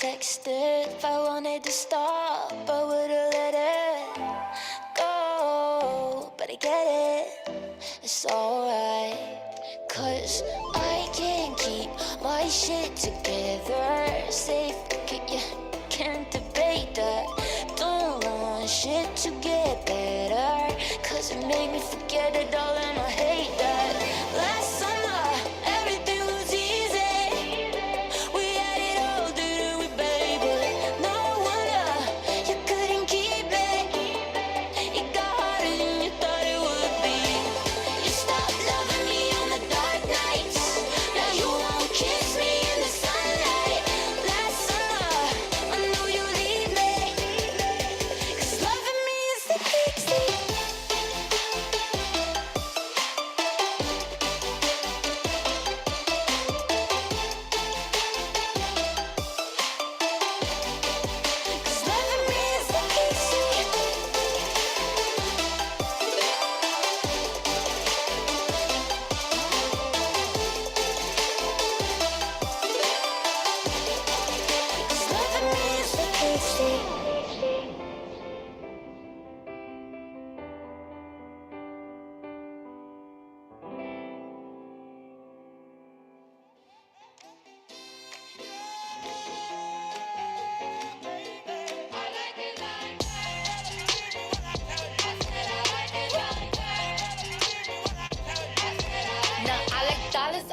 texted if I wanted to stop, I would've let it go. But I get it, it's alright, 'cause I can't keep my shit together. Safe, you can't debate that. Don't want shit to get better, 'cause it made me forget it all and I hate that. Last summer, everything was easy. We had it all, didn't we, baby? No wonder you couldn't keep it. It got harder than you thought it would be. You stopped loving me on the dark nights. Now you won't kiss me in the sunlight. Last summer, I know you leave me, 'cause loving me is the big thing.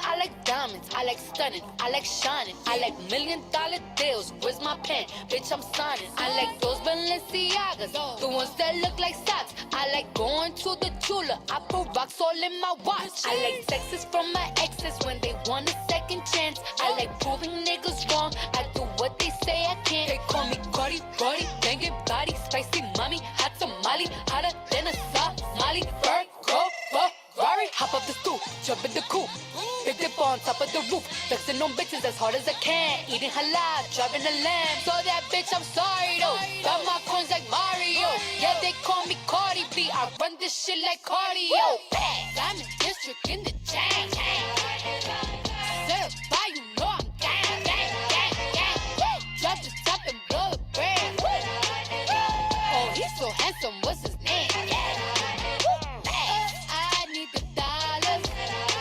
I like diamonds, I like stunning, I like shining, I like $1,000,000 deals. Where's my pen? Bitch, I'm signing. I like those Balenciagas, the ones that look like socks. I like going to the Tula, I put rocks all in my watch. I like texts from my exes when they want a second chance. I like proving niggas wrong, I do what they say I can't. They call me Cardi, Cardi, banging body, spicy mommy, hot tamale, hotter than a Somali. Virgo, Ferrari, hop up the stoop, jump in the coupe. Big dip on top of the roof, flexing on bitches as hard as I can. Eating halal, driving a lamb. So that bitch, I'm sorry though. Got my coins like Mario. Yeah, they call me Cardi B. I run this shit like cardio. Diamond district in the chain. Certified, you know I'm gang, gang, gang, gang. Drop the top and blow the brand. Oh, he's so handsome, what's his name? I need the dollars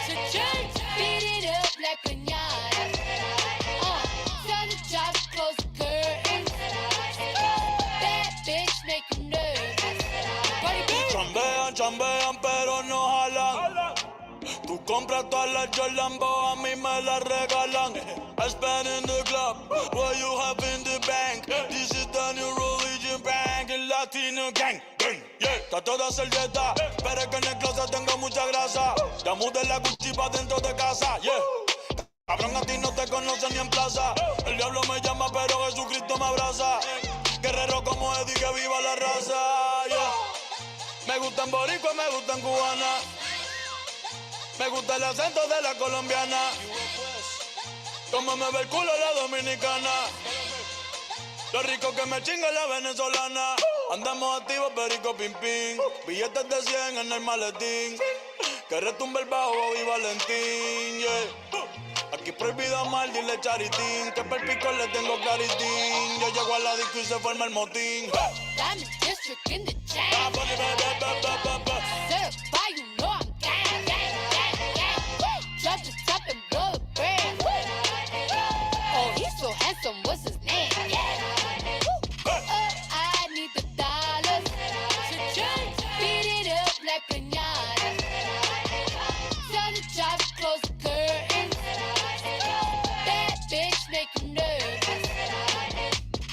to change. Beat it up like piñata. Tell the job to close the curtains. That bitch make you nervous. Cardi B. Chambean, chambean, pero no jalan. Tú compras todas las Jolambo, a mí me las regalan. I spend in the club, what you have in the bank. This is the new religion bank, el Latino gang. Yeah, está toda servieta, pero es que en el closet tengo mucha grasa. Ya mudé la Gucci pa' dentro de casa, yeah. Cabrón, a ti no te conocen ni en plaza. El diablo me llama, pero Jesucristo me abraza. Guerrero como Eddie, que viva la raza, yeah. Me gustan boricua, me gustan cubana. Me gusta el acento de la colombiana. Como me ve el culo la dominicana. Lo rico que me chinga la venezolana. Andamos activos, perico, pim, pim. Billetes de 100 en el maletín. Que retumbe el bajo y Valentín, yeah. Aquí prohibido amar, dile charitín. Que per pico le tengo claritín. Yo llego a la disco y se forma el motín. Diamond district in the chain. Certified, you know I'm gang, gang, gang, gang. Drop the top and blow the brand. Oh, he's so handsome, what's his name? I need the dollars to change. Beat it up like piñata. Tell the job to close the curtains. That bitch make you nervous.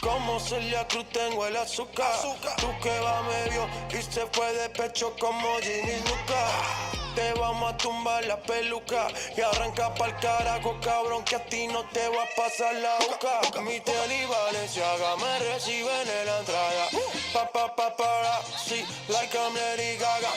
Como Celia Cruz tengo el azúcar. Tú que va medio y se fue de pecho como Ginny Luca. Te vamos a tumbar la peluca y arranca pa'l carajo, cabrón, que a ti no te va a pasar la boca. Mi tele y Valenciaga me reciben en la entrada. Para, sí, like I'm Lady Gaga.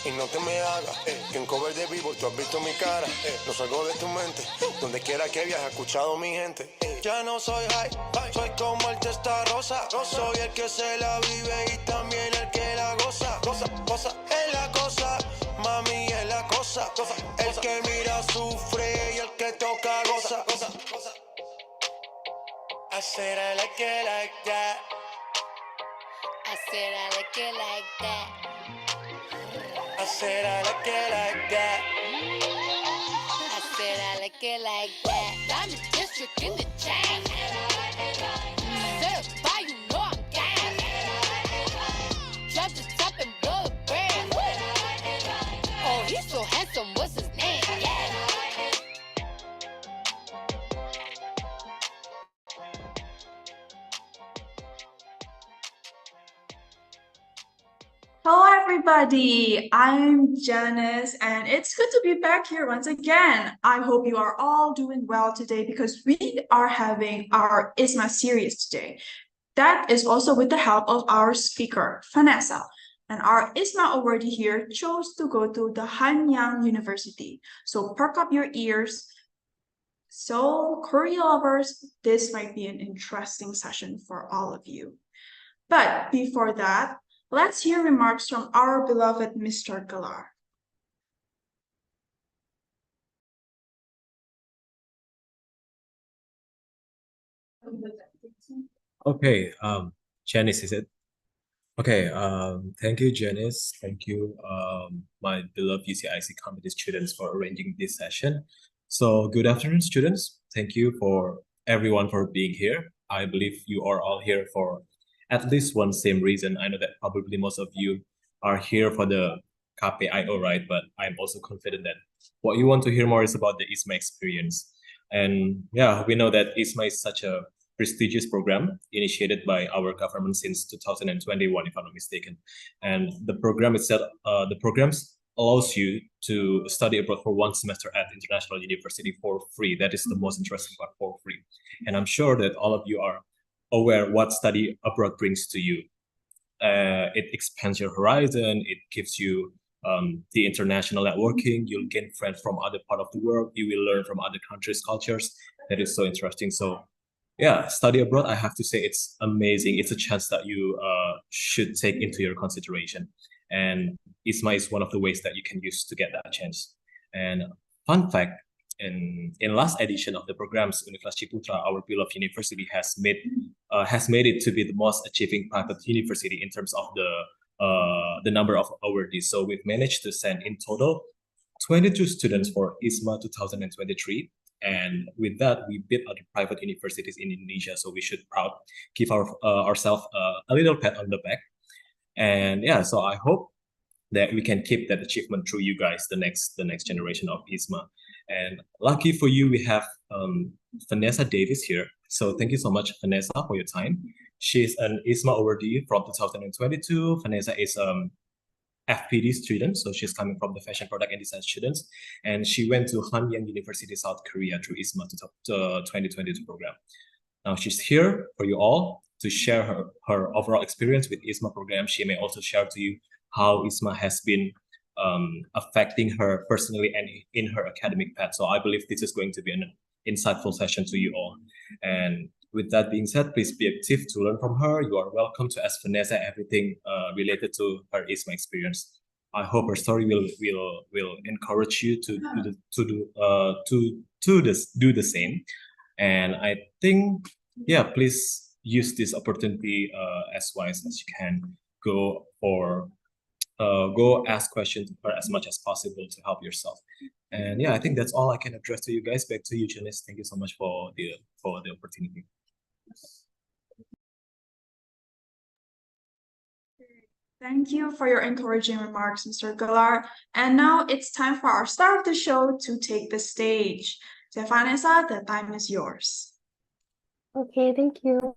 Y no te me hagas, que en cover de vivo tú has visto mi cara. No salgo de tu mente, donde quiera que viajes, escuchado mi gente. Ya no soy high, soy como el testarosa. Soy el que se la vive y también el que la goza. Cosa es la cosa, mami es la cosa. El que mira sufre y el que toca goza. I said I like it like that. I said I like it like that. I said I like it like that. I said I like it like that. Diamond district in the chain. Certified, you know I'm gang. Drop the top and blow the brand. Oh, he's so handsome, what's his name? Yeah. Hello, everybody. I'm Janice, and it's good to be back here once again. I hope you are all doing well today because we are having our IISMA series today. That is also with the help of our speaker, Vanessa. And our IISMA awardee here chose to go to the Hanyang University. So perk up your ears. So, Korea lovers, this might be an interesting session for all of you. But before that, let's hear remarks from our beloved Mr. Galar. Okay, Janice, is it? Okay, thank you, Janice. Thank you, my beloved UCIC committee students for arranging this session. So, good afternoon, students. Thank you for everyone for being here. I believe you are all here for at least one same reason. I know that probably most of you are here for the KPIO, right? But I'm also confident that what you want to hear more is about the IISMA experience. And yeah, we know that IISMA is such a prestigious program initiated by our government since 2021, if I'm not mistaken. And the program itself, the programs allows you to study abroad for 1 semester at international university for free. That is the most interesting part, for free. And I'm sure that all of you are aware what study abroad brings to you. It expands your horizon. It gives you the international networking. You'll gain friends from other part of the world. You will learn from other countries' cultures. That is so interesting. So yeah, study abroad, I have to say it's amazing. It's a chance that you should take into your consideration. And IISMA is one of the ways that you can use to get that chance. And fun fact, in last edition of the programs, Universitas Ciputra, our beloved university, has made it to be the most achieving private university in terms of the number of awardees. So we've managed to send in total 22 students for IISMA 2023. And with that, we beat other private universities in Indonesia. So we should give ourselves a little pat on the back. And yeah, so I hope that we can keep that achievement through you guys, the next generation of IISMA. And lucky for you, we have Vanessa Davis here. So thank you so much, Vanessa, for your time. She's an IISMA awardee from 2022. Vanessa is FPD student, so she's coming from the fashion product and design students, and she went to Hanyang University, South Korea through IISMA 2022 program. Now she's here for you all to share her overall experience with IISMA program. She may also share to you how IISMA has been affecting her personally and in her academic path. So I believe this is going to be an insightful session to you all. And with that being said, please be active to learn from her. You are welcome to ask Vanessa everything related to her IISMA experience. I hope her story will encourage you to do the same. And I think, yeah, please use this opportunity as wise as you can. Go ask questions for as much as possible to help yourself. And yeah, I think that's all I can address to you guys. Back to you, Janice. Thank you so much for the opportunity. Thank you for your encouraging remarks, Mr. Galar. And now it's time for our star of the show to take the stage. So Vanessa, the time is yours. Okay, thank you.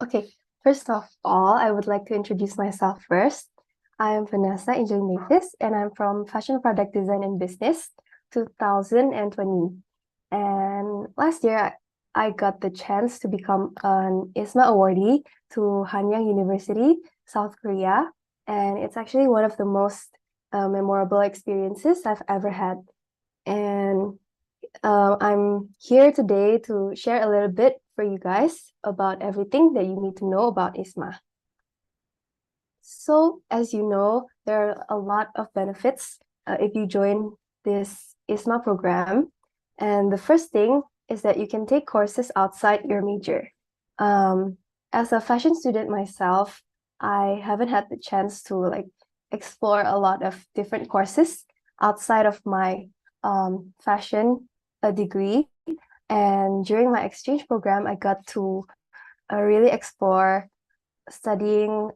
Okay, first of all, I would like to introduce myself first. I am Vanessa Angelina Davis, and I'm from Fashion Product Design and Business 2020. And last year, I got the chance to become an IISMA awardee to Hanyang University, South Korea. And it's actually one of the most memorable experiences I've ever had. And I'm here today to share a little bit for you guys about everything that you need to know about IISMA. So, as you know, there are a lot of benefits if you join this IISMA program. And the first thing is that you can take courses outside your major. As a fashion student myself, I haven't had the chance to like explore a lot of different courses outside of my fashion degree. And during my exchange program, I got to really explore studying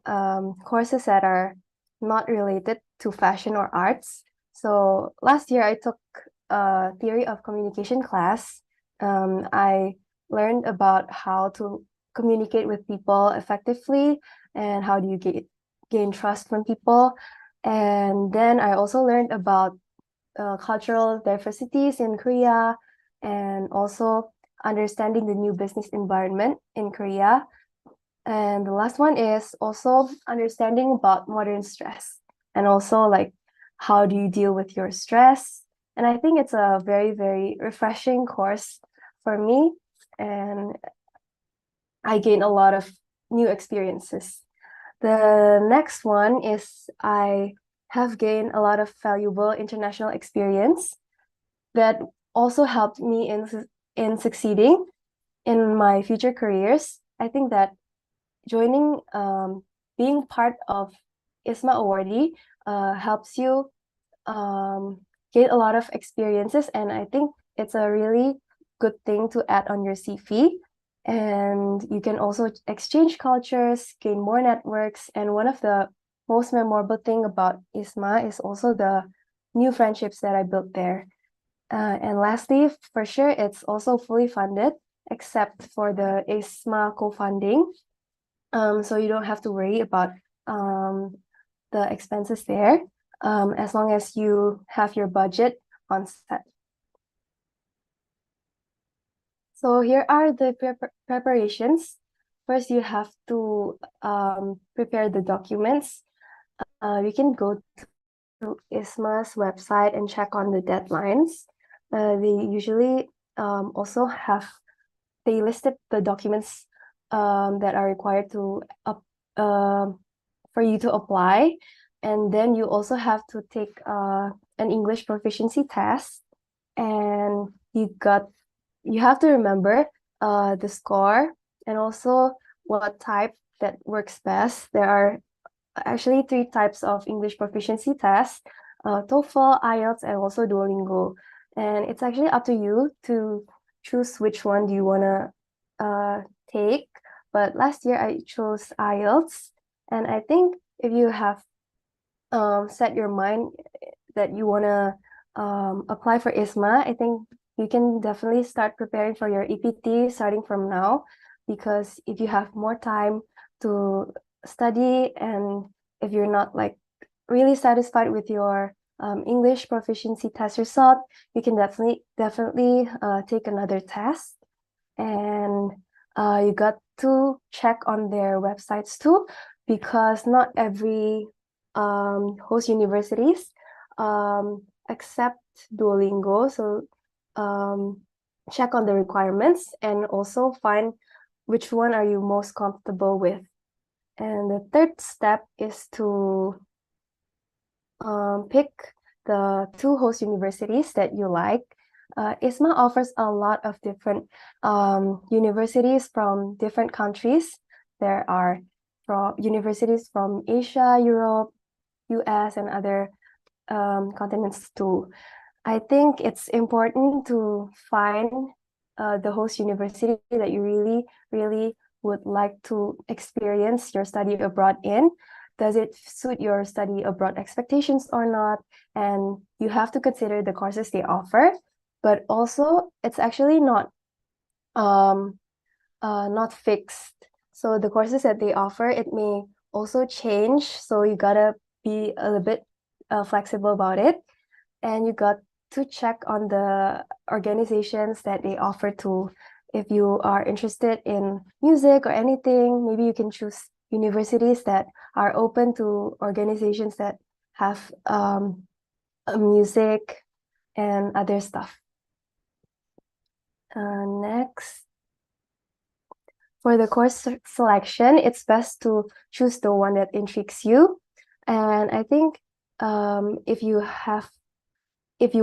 courses that are not related to fashion or arts. So last year I took a theory of communication class. I learned about how to communicate with people effectively and how do you gain trust from people. And then I also learned about cultural diversities in Korea and also understanding the new business environment in Korea. And the last one is also understanding about modern stress and also like how do you deal with your stress. And I think it's a very, very refreshing course for me. And I gained a lot of new experiences. The next one is I have gained a lot of valuable international experience that also helped me in succeeding in my future careers. I think that joining, being part of ISMA awardee helps you gain a lot of experiences, and I think it's a really good thing to add on your CV. And you can also exchange cultures, gain more networks, and one of the most memorable thing about ISMA is also the new friendships that I built there. And lastly, for sure, it's also fully funded, except for the ISMA co-funding. So you don't have to worry about the expenses there, as long as you have your budget on set. So here are the preparations. First, you have to prepare the documents. You can go to ISMA's website and check on the deadlines. They usually also have, they listed the documents that are required to for you to apply. And then you also have to take an English proficiency test. And you have to remember the score and also what type that works best. There are actually 3 types of English proficiency tests, TOEFL, IELTS, and also Duolingo. And it's actually up to you to choose which one do you want to take. But last year I chose IELTS, and I think if you have set your mind that you want to apply for ISMA, I think you can definitely start preparing for your EPT starting from now, because if you have more time to study and if you're not like really satisfied with your English proficiency test result, you can definitely take another test. And you got to check on their websites too, because not every host universities accept Duolingo. So check on the requirements and also find which one are you most comfortable with. And the third step is to pick the 2 host universities that you like. ISMA offers a lot of different universities from different countries. There are universities from Asia, Europe, US, and other continents too. I think it's important to find the host university that you really, really would like to experience your study abroad in. Does it suit your study abroad expectations or not? And you have to consider the courses they offer, but also it's actually not fixed. So the courses that they offer, it may also change. So you gotta be a little bit flexible about it. And you got to check on the organizations that they offer to. If you are interested in music or anything, maybe you can choose universities that are open to organizations that have music and other stuff. Next. For the course selection, it's best to choose the one that intrigues you. And I think if you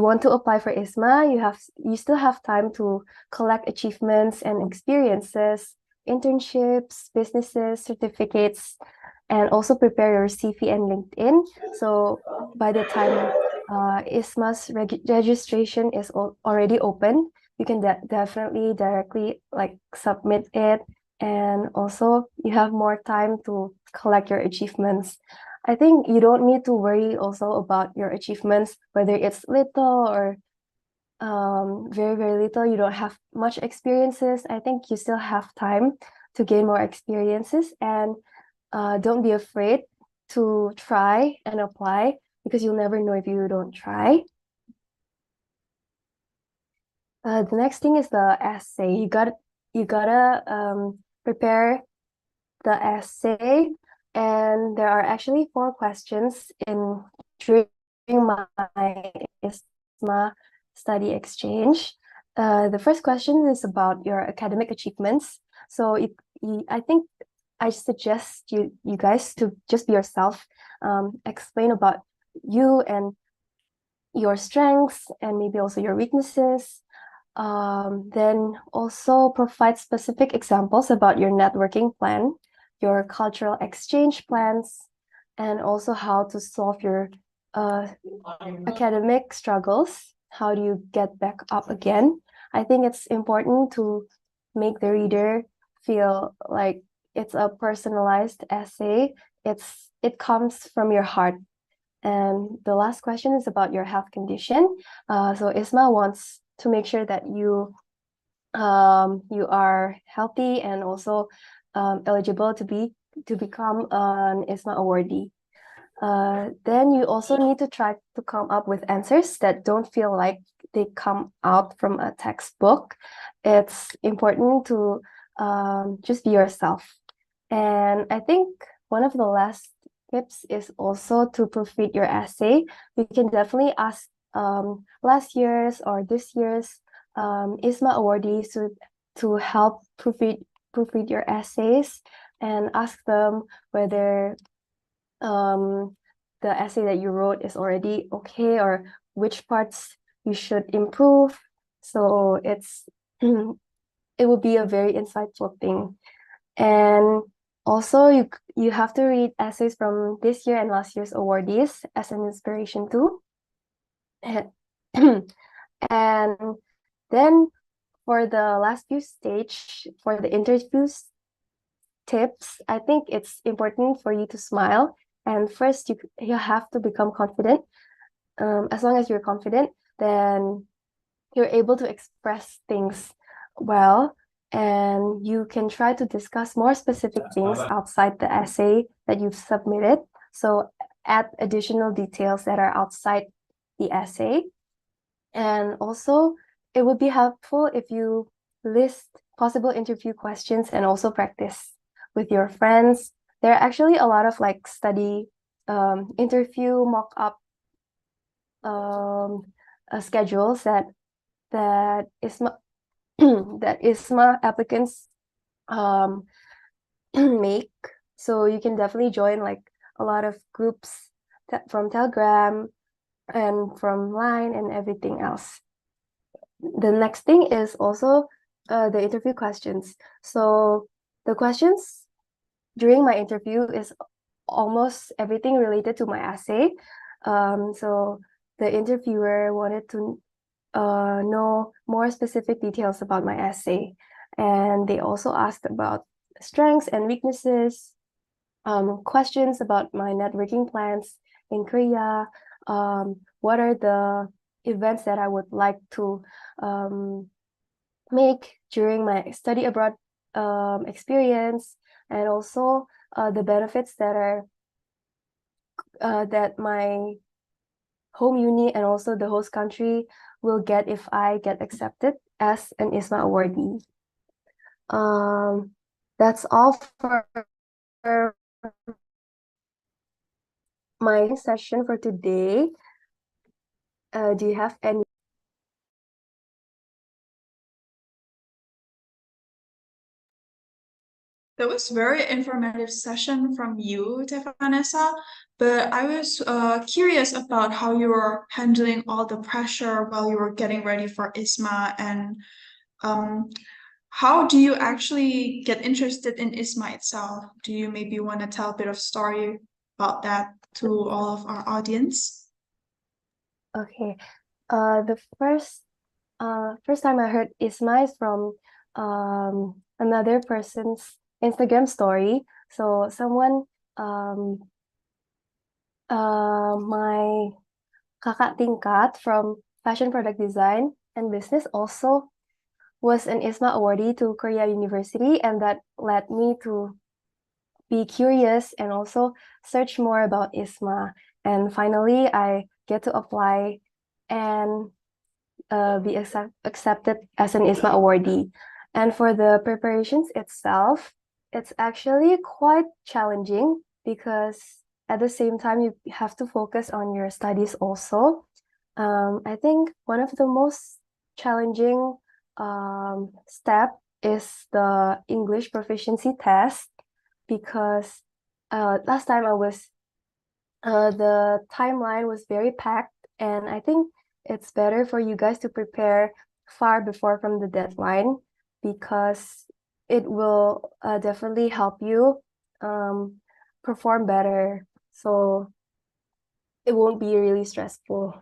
want to apply for IISMA, you still have time to collect achievements and experiences, internships, businesses, certificates, and also prepare your CV and LinkedIn. So by the time IISMA's registration is already open, you can definitely directly submit it, and also you have more time to collect your achievements. I think you don't need to worry also about your achievements, whether it's little or very, very little. You don't have much experiences. I think you still have time to gain more experiences, and don't be afraid to try and apply, because you'll never know if you don't try. The next thing is the essay. You gotta prepare the essay, and there are actually 4 questions during my IISMA study exchange. The first question is about your academic achievements. So I think I suggest you guys to just be yourself, explain about you and your strengths and maybe also your weaknesses. Then also provide specific examples about your networking plan, your cultural exchange plans, and also how to solve your academic struggles. How do you get back up again? I think it's important to make the reader feel like it's a personalized essay. It comes from your heart. And the last question is about your health condition. So IISMA wants to make sure that you are healthy and also eligible to become an IISMA awardee. Then you also need to try to come up with answers that don't feel like they come out from a textbook. It's important to just be yourself. And I think one of the last tips is also to proofread your essay. You can definitely ask last year's or this year's IISMA awardees to help proofread your essays, and ask them whether the essay that you wrote is already okay, or which parts you should improve. So it will be a very insightful thing. And also you have to read essays from this year and last year's awardees as an inspiration too. And then for the last few stage, for the interviews tips, I think it's important for you to smile. And first, you have to become confident. As long as you're confident, then you're able to express things well, and you can try to discuss more specific things outside the essay that you've submitted. So add additional details that are outside the essay. And also, it would be helpful if you list possible interview questions and also practice with your friends. There are actually a lot of study interview mock-up schedules that IISMA that IISMA applicants make. So you can definitely join a lot of groups from Telegram and from Line and everything else. The next thing is also the interview questions. So the questions during my interview is almost everything related to my essay. So the interviewer wanted to know more specific details about my essay. And they also asked about strengths and weaknesses, questions about my networking plans in Korea, what are the events that I would like to make during my study abroad experience, and also the benefits that are that my home uni and also the host country will get if I get accepted as an IISMA awardee. That's all for my session for today. Do you have any That was very informative session from you, Vanessa. But I was curious about how you were handling all the pressure while you were getting ready for ISMA, and um, how do you actually get interested in ISMA itself? Do you maybe want to tell a bit of story about that to all of our audience? Okay. The first time I heard ISMA is from another person's Instagram story. So someone my kakak tingkat from fashion product design and business also was an ISMA awardee to Korea University, and that led me to be curious and also search more about ISMA. And finally, I get to apply and be accepted as an ISMA awardee. And for the preparations itself, it's actually quite challenging because at the same time, you have to focus on your studies also. I think one of the most challenging step is the English proficiency test, because last time the timeline was very packed, and I think it's better for you guys to prepare far before from the deadline, because it will definitely help you perform better. So it won't be really stressful.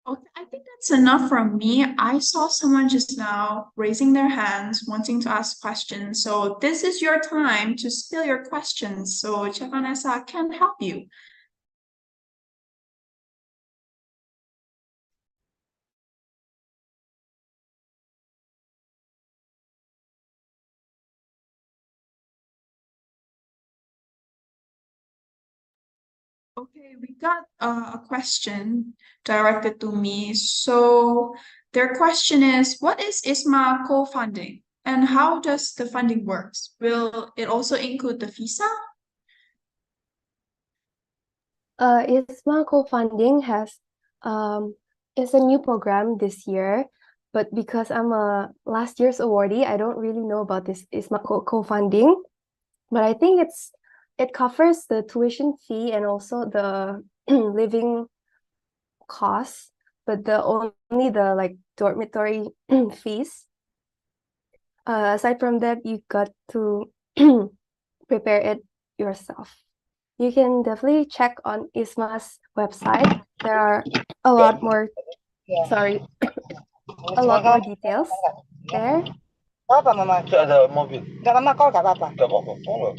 Okay, I think that's enough from me. I saw someone just now raising their hands, wanting to ask questions. So this is your time to spill your questions. So Vanessa can help you. Okay, we got a question directed to me. So their question is, what is ISMA co-funding and how does the funding works? Will it also include the visa? ISMA co-funding is a new program this year, but because I'm a last year's awardee, I don't really know about this ISMA co-funding. But I think it covers the tuition fee and also the living costs, but only the like dormitory fees. Aside from that, you got to prepare it yourself. You can definitely check on ISMA's website. There are a lot more, sorry, a lot more details there. Apa mama? Ada mobil. Gak mama call gak apa-apa. Gak apa-apa. Tolong.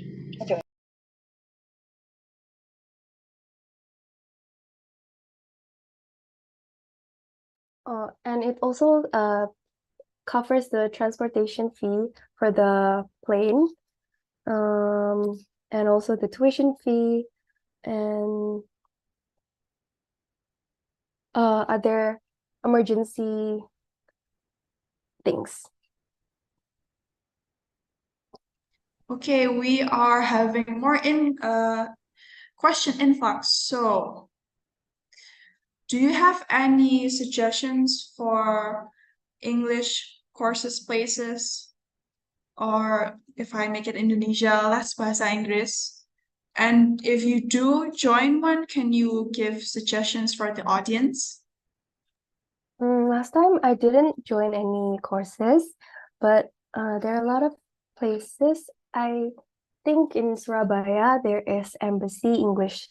And it also covers the transportation fee for the plane, and also the tuition fee and other emergency things. Okay, we are having more question influx. So do you have any suggestions for English courses places? Or if I make it Indonesia, les bahasa Inggris. And if you do join one, can you give suggestions for the audience? Last time I didn't join any courses, but there are a lot of places. I think in Surabaya there is Embassy English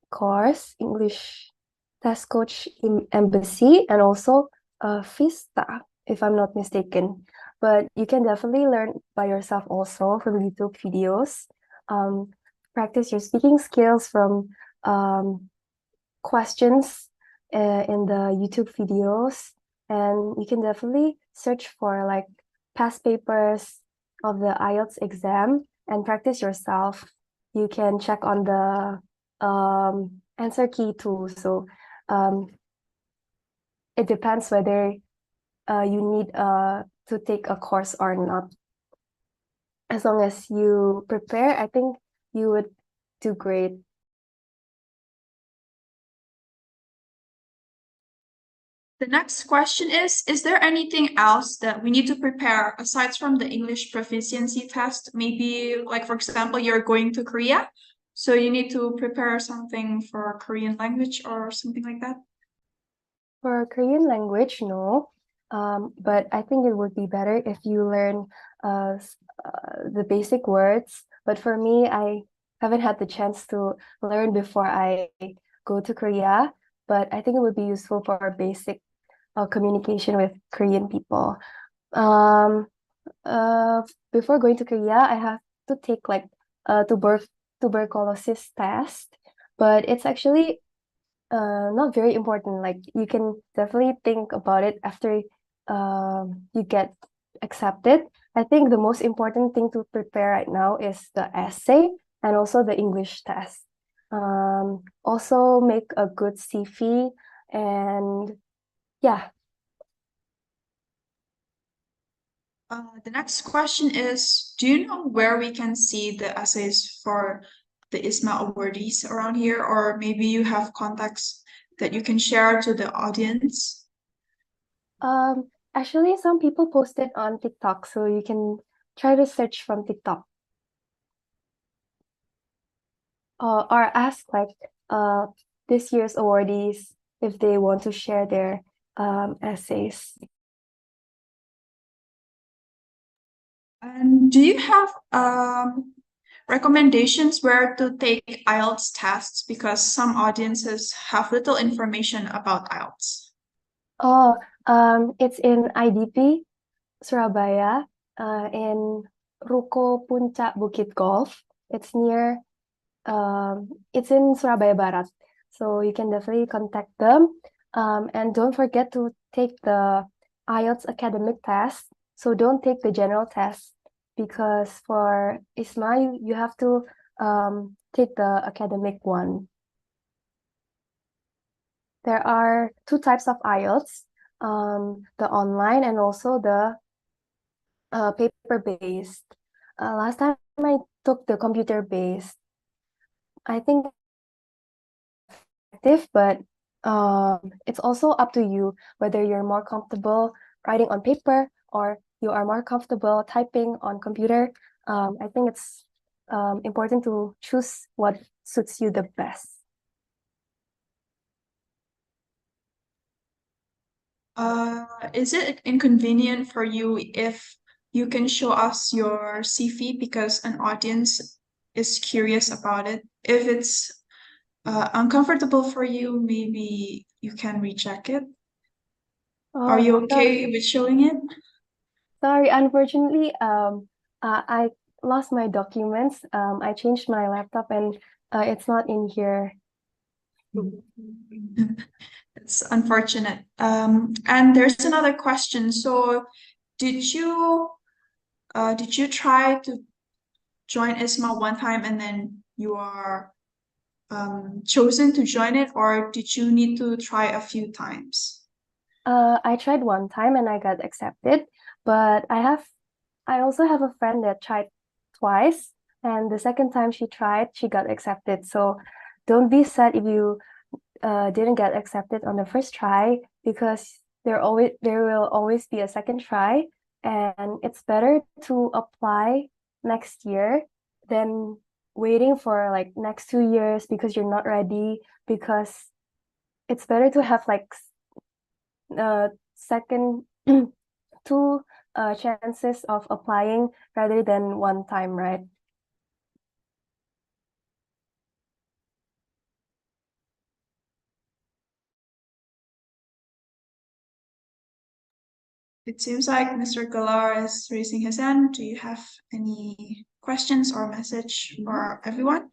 course, English test coach in Embassy, and also Vista, if I'm not mistaken. But you can definitely learn by yourself also from YouTube videos. Practice your speaking skills from questions in the YouTube videos, and you can definitely search for like past papers of the IELTS exam and practice yourself. You can check on the answer key too. So it depends whether you need to take a course or not. As long as you prepare, I think you would do great. The next question is there anything else that we need to prepare aside from the English proficiency test? Maybe, like, for example, you're going to Korea, so you need to prepare something for Korean language or something like that? For Korean language, no. But I think it would be better if you learn the basic words. But for me, I haven't had the chance to learn before I go to Korea. But I think it would be useful for basic communication with Korean people. Before going to Korea, I have to take like a tuberculosis test, but it's actually not very important. Like you can definitely think about it after you get accepted. I think the most important thing to prepare right now is the essay and also the English test. Also make a good CV and yeah. The next question is, do you know where we can see the essays for the ISMA awardees around here? Or maybe you have contacts that you can share to the audience? Actually, some people post it on TikTok, so you can try to search from TikTok. Or ask like this year's awardees if they want to share their essays. And do you have recommendations where to take IELTS tests? Because some audiences have little information about IELTS. Oh, it's in IDP Surabaya, in Ruko Puncak Bukit Golf. It's near, it's in Surabaya Barat. So you can definitely contact them. And don't forget to take the IELTS academic test. So don't take the general test because for ISMA, you have to take the academic one. There are two types of IELTS, the online and also the paper-based. Last time I took the computer-based. I think effective, but it's also up to you whether you're more comfortable writing on paper or you are more comfortable typing on computer. I think it's important to choose what suits you the best. Is it inconvenient for you if you can show us your CV because an audience is curious about it? If it's uncomfortable for you, maybe you can recheck it. Are you okay with showing it? Sorry, unfortunately, I lost my documents. I changed my laptop and it's not in here. It's unfortunate. And there's another question. So, did you try to join ISMA one time and then you are chosen to join it, or did you need to try a few times? I tried one time and I got accepted, but I also have a friend that tried twice, and the second time she tried, she got accepted. So don't be sad if you didn't get accepted on the first try, because there will always be a second try, and it's better to apply next year than waiting for like next 2 years because you're not ready, because it's better to have like second two chances of applying rather than one time, right? It seems like Mr. Galar is raising his hand. Do you have any questions or message for everyone?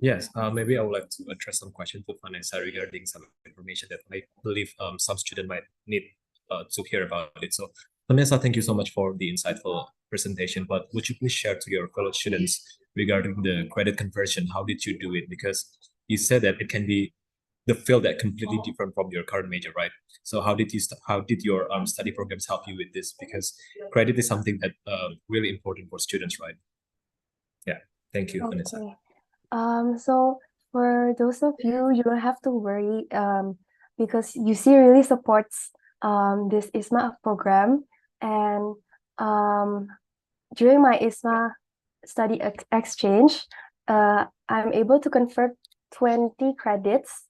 Yes, maybe I would like to address some questions to Vanessa regarding some information that I believe some student might need to hear about it. So, Vanessa, thank you so much for the insightful presentation. But would you please share to your fellow students regarding the credit conversion? How did you do it? Because you said that it can be the field that completely different from your current major, right? So how did your study programs help you with this? Because credit is something that really important for students, right? Yeah, thank you, Vanessa. So for those of you, you don't have to worry because UC really supports this IISMA program, and during my IISMA study exchange, I'm able to convert 20 credits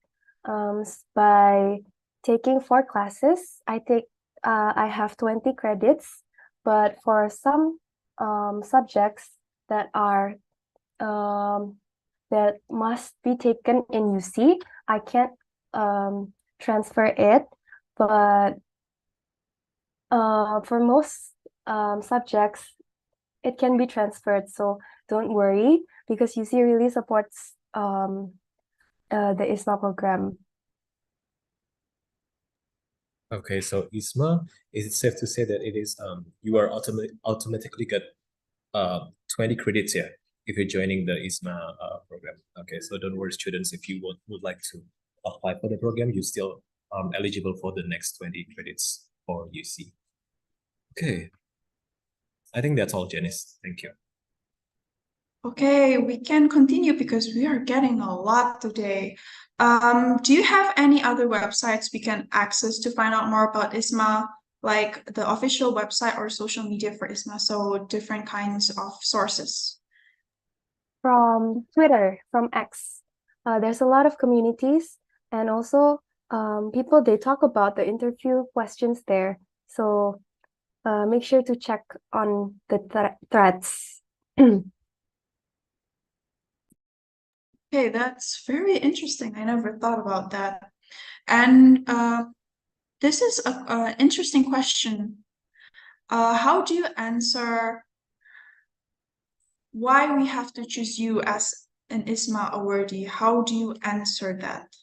by taking 4 classes. I have 20 credits, but for some subjects that are that must be taken in UC, I can't transfer it, but for most subjects, it can be transferred. So don't worry, because UC really supports the IISMA program. Okay, so ISMA, is it safe to say that it is you are automatically get 20 credits here if you're joining the ISMA program? Okay, so don't worry, students, if you would like to apply for the program, you're still eligible for the next 20 credits for UC. Okay, I think that's all, Janice. Thank you. Okay, we can continue because we are getting a lot today. Do you have any other websites we can access to find out more about ISMA, like the official website or social media for ISMA? So different kinds of sources. From Twitter, from X, there's a lot of communities, and also people, they talk about the interview questions there. So make sure to check on the threads. Okay, that's very interesting. I never thought about that. And this is an interesting question. How do you answer why we have to choose you as an ISMA awardee? How do you answer that?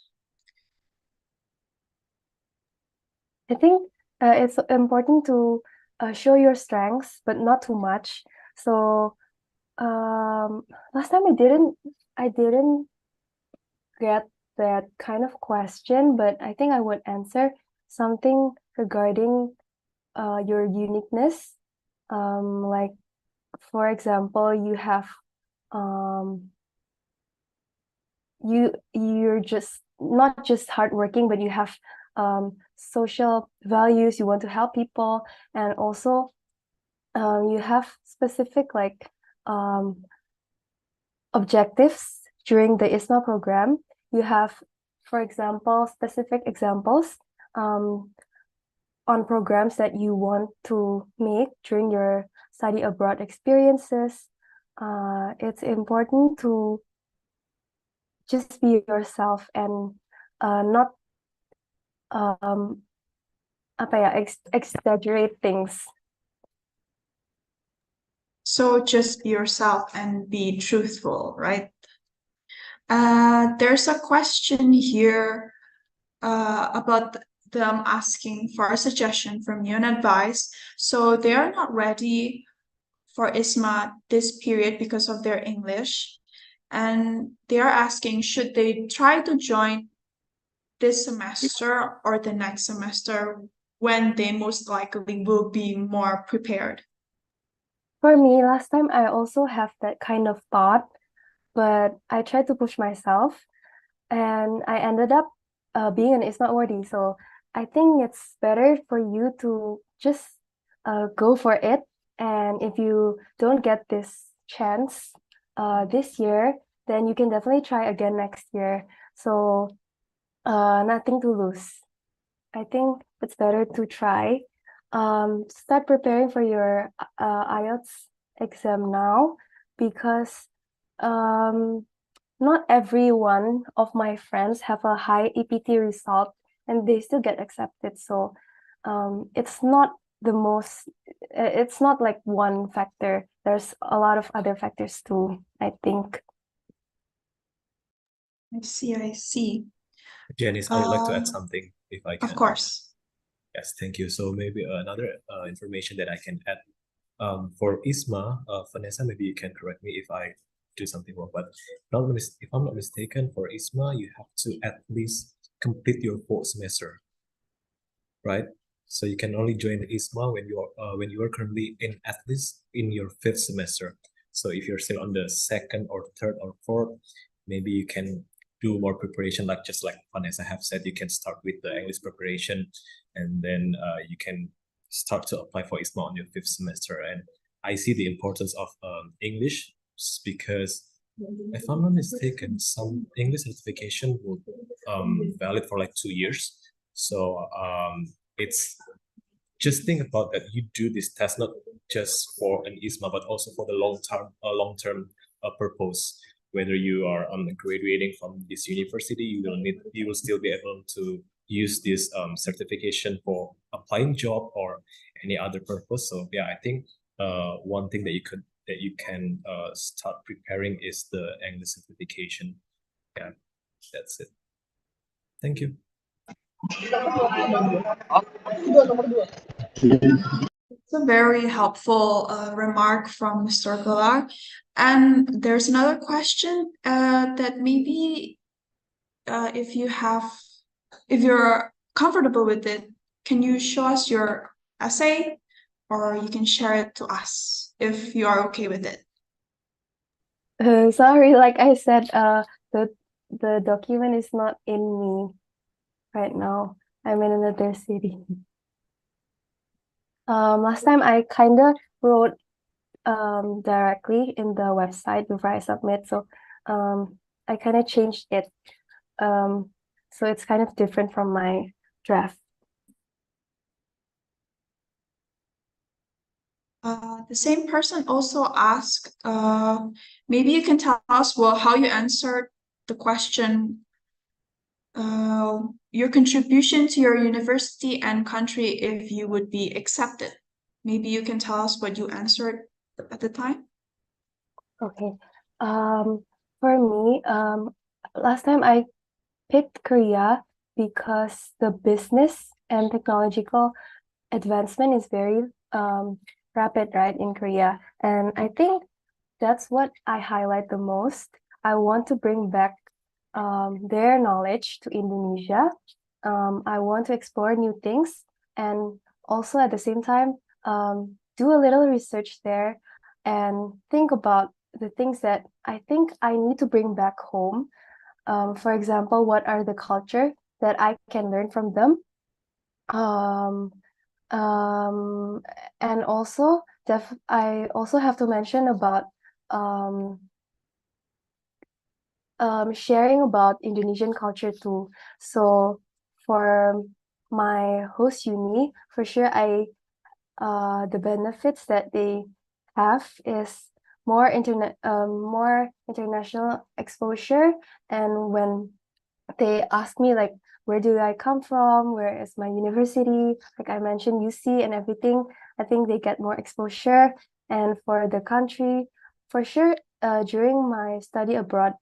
I think it's important to show your strengths, but not too much. So last time I didn't get that kind of question, but I think I would answer something regarding your uniqueness. Like, for example, you have you're just not just hardworking, but you have social values. You want to help people, and also you have specific like objectives during the ISMA program. You have, for example, specific examples on programs that you want to make during your study abroad experiences. It's important to just be yourself and not exaggerate things. So just be yourself and be truthful, right? There's a question here about them asking for a suggestion from you and advice. So they are not ready for ISMA this period because of their English. And they are asking, should they try to join this semester or the next semester when they most likely will be more prepared? For me, last time I also have that kind of thought, but I tried to push myself, and I ended up being an ISMA awardee. So I think it's better for you to just go for it. And if you don't get this chance this year, then you can definitely try again next year. So nothing to lose. I think it's better to try. Start preparing for your IELTS exam now, because not every one of my friends have a high EPT result and they still get accepted. So it's not it's not like one factor. There's a lot of other factors too, I think. I see. Janice, I would like to add something if I can. Of course. Yes, thank you. So maybe another information that I can add for ISMA, Vanessa, maybe you can correct me if I do something wrong, but if I'm not mistaken, for ISMA, you have to at least complete your 4th semester, right? So you can only join ISMA when you are currently at least in your 5th semester. So if you're still on the 2nd or 3rd or 4th, maybe you can do more preparation, like just like Vanessa have said, you can start with the English preparation, and then you can start to apply for IISMA on your 5th semester. And I see the importance of English because if I'm not mistaken, some English certification will valid for like 2 years. So it's just think about that you do this test not just for an IISMA but also for the long-term purpose. Whether you are graduating from this university, you will still be able to use this certification for applying job or any other purpose. So yeah, I think one thing that you can start preparing is the English certification. Yeah, that's it. Thank you. It's a very helpful remark from Mr. Galar. And there's another question that maybe if you're comfortable with it, can you show us your essay, or you can share it to us if you are okay with it? Sorry, like I said, the document is not in me right now. I'm in another city. Last time I kind of wrote directly in the website before I submit, so I kind of changed it. So it's kind of different from my draft. The same person also asked, maybe you can tell us, well, how you answered the question, your contribution to your university and country if you would be accepted. Maybe you can tell us what you answered at the time. Okay. For me, last time I picked Korea because the business and technological advancement is very rapid, right, in Korea. And I think that's what I highlight the most. I want to bring back their knowledge to Indonesia. I want to explore new things and also at the same time do a little research there and think about the things that I think I need to bring back home. For example, what are the culture that I can learn from them? And also I also have to mention about sharing about Indonesian culture too. So for my host uni, for sure the benefits that they have is more international exposure. And when they ask me like, where do I come from? Where is my university? Like I mentioned, UC and everything. I think they get more exposure. And for the country, for sure, during my study abroad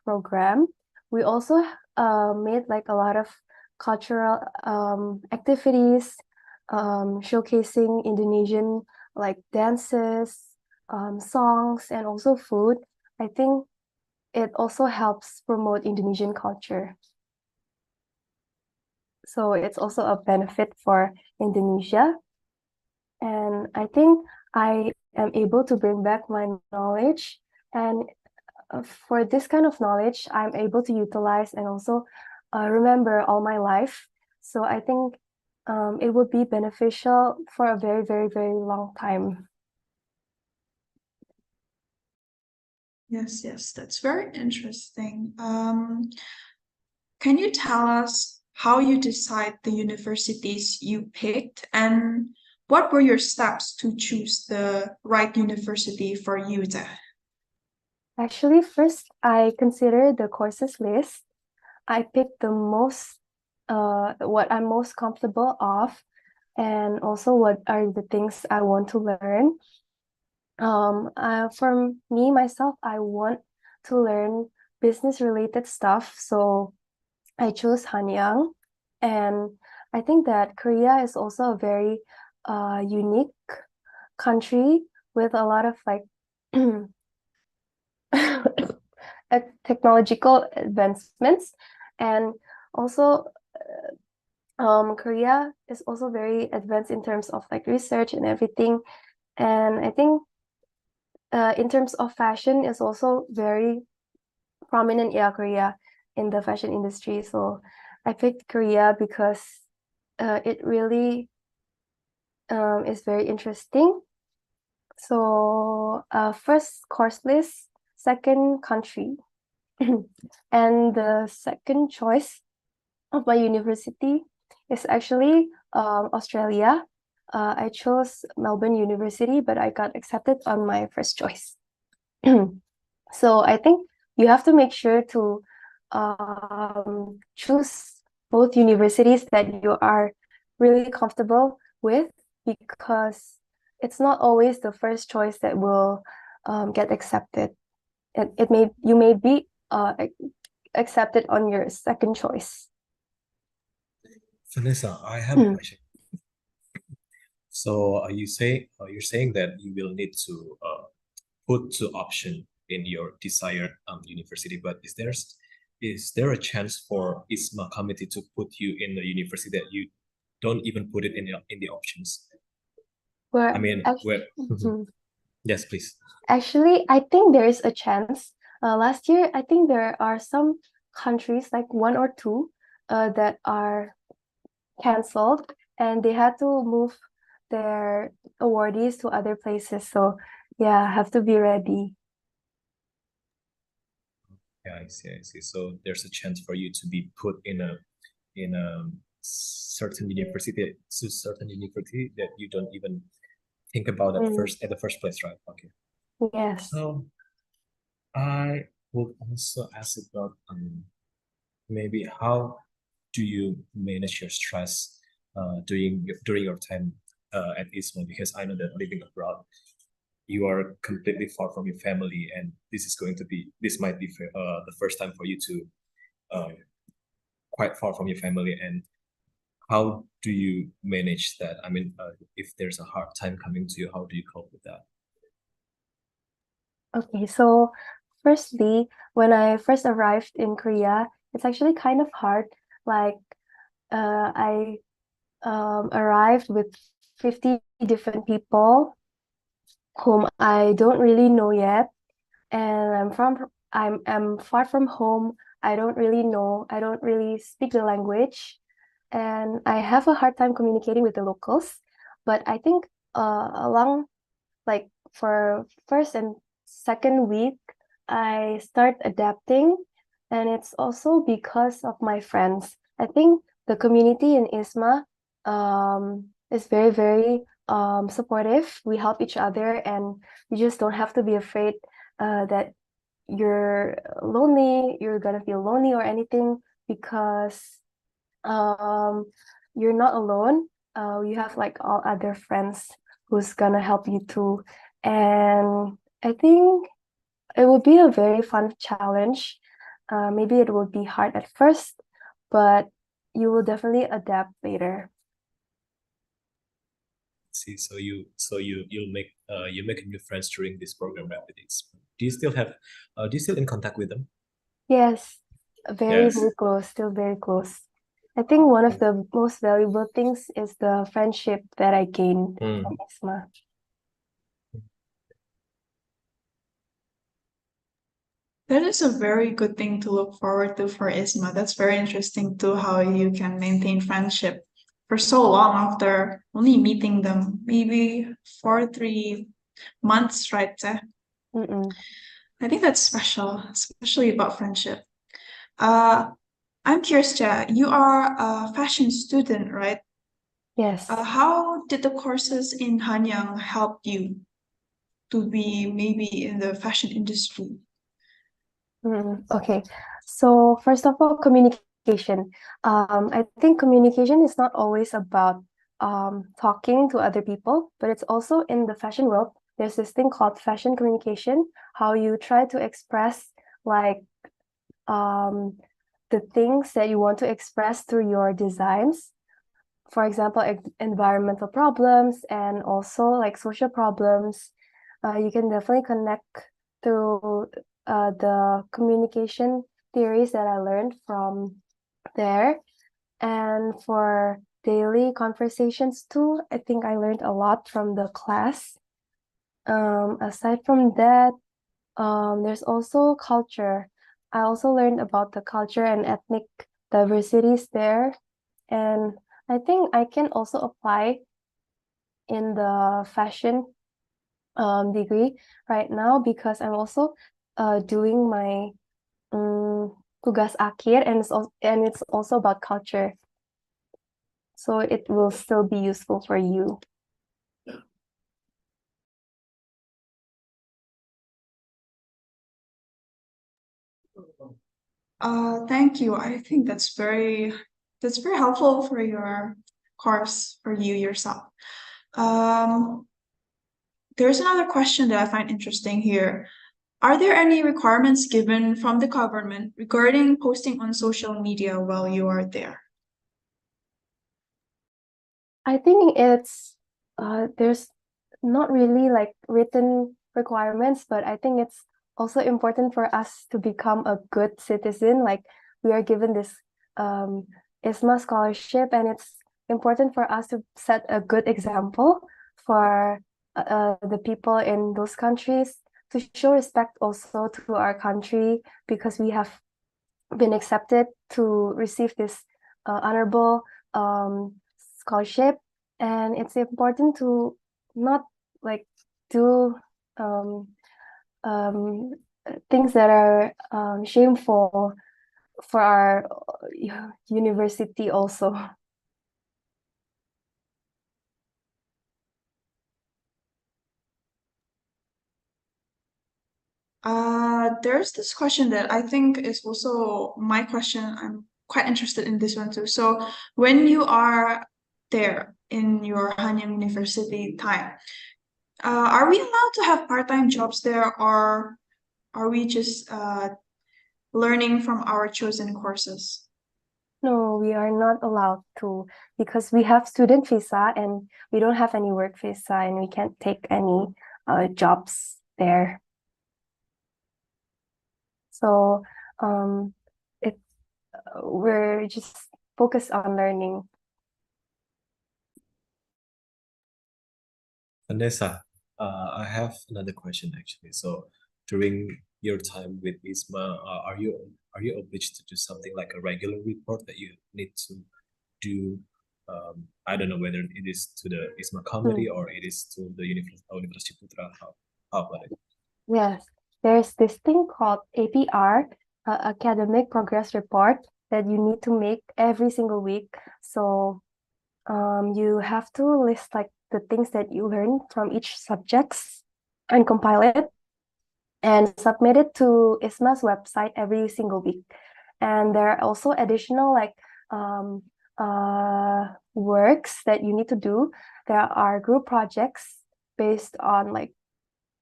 program, we also made like a lot of cultural activities, showcasing Indonesian like dances, songs, and also food. I think it also helps promote Indonesian culture. So it's also a benefit for Indonesia. And I think I am able to bring back my knowledge. And for this kind of knowledge, I'm able to utilize and also remember all my life. So I think it would be beneficial for a very, very, very long time. Yes, that's very interesting. Can you tell us how you decide the universities you picked and what were your steps to choose the right university for you there? Actually, first I consider the courses list. I picked the most, what I'm most comfortable of, and also what are the things I want to learn. For me, myself, I want to learn business related stuff. So I chose Hanyang. And I think that Korea is also a very unique country with a lot of like technological advancements. And also Korea is also very advanced in terms of like research and everything. And I think in terms of fashion is also very prominent in Korea. in the fashion industry. So I picked Korea because it really is very interesting. So first course list, second country. And the second choice of my university is actually Australia. I chose Melbourne University, but I got accepted on my first choice. So I think you have to make sure to choose both universities that you are really comfortable with, because it's not always the first choice that will get accepted. You may be accepted on your second choice. Vanessa, I have a question. So you're saying that you will need to put two option in your desired university, but is there a chance for ISMA committee to put you in a university that you don't even put it in the options? Where I mean, where? Yes, please. Actually, I think there is a chance. Last year, I think there are some countries, like one or two, that are canceled, and they had to move their awardees to other places. So yeah, have to be ready. Yeah, I see. So there's a chance for you to be put in a certain university that you don't even think about at the first place, right? Okay. Yes. So I would also ask about maybe how do you manage your stress during your time at ISMA? Because I know that living abroad, you are completely far from your family, and this might be the first time for you to quite far from your family. And how do you manage that? I mean, if there's a hard time coming to you, how do you cope with that? Okay, so firstly, when I first arrived in Korea, it's actually kind of hard. Like, I arrived with 50 different people whom I don't really know yet, and I'm far from home. I don't really speak the language, and I have a hard time communicating with the locals. But I think along, like, for first and second week, I start adapting, and it's also because of my friends. I think the community in ISMA is very, very supportive. We help each other, and you just don't have to be afraid that you're gonna feel lonely or anything, because you're not alone. You have like all other friends who's gonna help you too. And I think it will be a very fun challenge. Maybe it will be hard at first, but you will definitely adapt later. See, you'll make new friends during this program, right? Do you still in contact with them? Yes, very, Yes. very close, still very close. I think one of the most valuable things is the friendship that I gained from ISMA. That is a very good thing to look forward to for ISMA. That's very interesting too, how you can maintain friendship for so long after only meeting them, maybe for 3 months, right? I think that's special, especially about friendship. I'm curious, Jia, you are a fashion student, right? Yes. How did the courses in Hanyang help you to be maybe in the fashion industry? Okay, so first of all, communication. I think communication is not always about talking to other people, but it's also in the fashion world. There's this thing called fashion communication, how you try to express like the things that you want to express through your designs. For example, environmental problems and also like social problems. You can definitely connect through the communication theories that I learned from there. And for daily conversations too, I think I learned a lot from the class. Aside from that, there's also culture. I also learned about the culture and ethnic diversities there. And I think I can also apply in the fashion degree right now because I'm also doing my tugas akhir, and it's also about culture. So it will still be useful for you. Thank you. I think that's very helpful for your course for you yourself. Um, there's another question that I find interesting here. Are there any requirements given from the government regarding posting on social media while you are there? I think there's not really like written requirements, but I think it's also important for us to become a good citizen. Like we are given this IISMA scholarship, and it's important for us to set a good example for the people in those countries, to show respect also to our country, because we have been accepted to receive this honorable scholarship. And it's important to not like do um, um, things that are shameful for our university also. There's this question that I think is also my question. I'm quite interested in this one too. So when you are there in your Hanyang University time, are we allowed to have part-time jobs there, or are we just learning from our chosen courses? No, we are not allowed to, because we have student visa and we don't have any work visa, and we can't take any jobs there. So it we're just focused on learning. Vanessa, I have another question actually. So during your time with ISMA, are you obliged to do something like a regular report that you need to do? I don't know whether it is to the ISMA committee or it is to the University Putra. How about it? Yes, there's this thing called APR, Academic Progress Report, that you need to make every single week. So you have to list like the things that you learn from each subjects and compile it and submit it to ISMA's website every single week. And there are also additional like works that you need to do. There are group projects based on like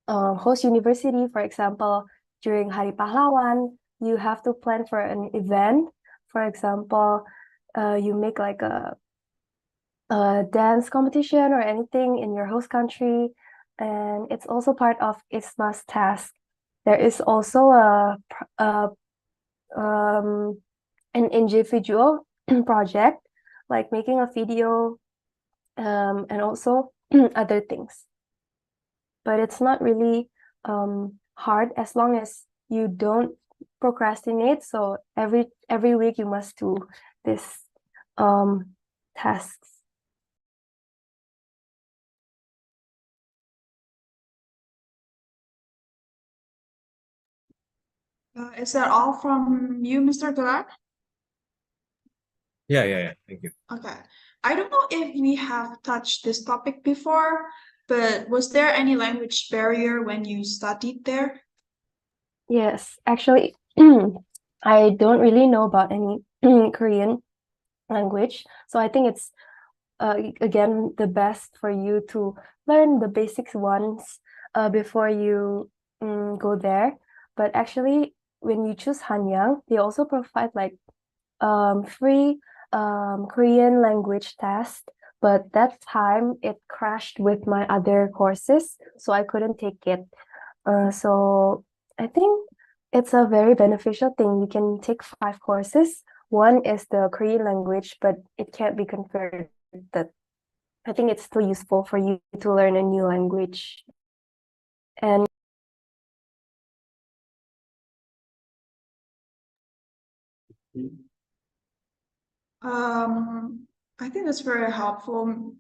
host university. For example, during Hari Pahlawan, you have to plan for an event. For example, you make like a dance competition or anything in your host country, and it's also part of ISMA's task. There is also an individual project, like making a video, and also other things. But it's not really hard as long as you don't procrastinate. So every week you must do this tasks. Is that all from you, Mr. Galar? Yeah. Thank you. Okay. I don't know if we have touched this topic before, but was there any language barrier when you studied there? Yes, actually, I don't really know about any Korean language. So I think it's again the best for you to learn the basics once before you go there. But actually, when you choose Hanyang, they also provide like free Korean language test. But that time it crashed with my other courses, so I couldn't take it. So I think it's a very beneficial thing. You can take 5 courses. One is the Korean language, but it can't be converted. I think it's still useful for you to learn a new language. And I think it's very helpful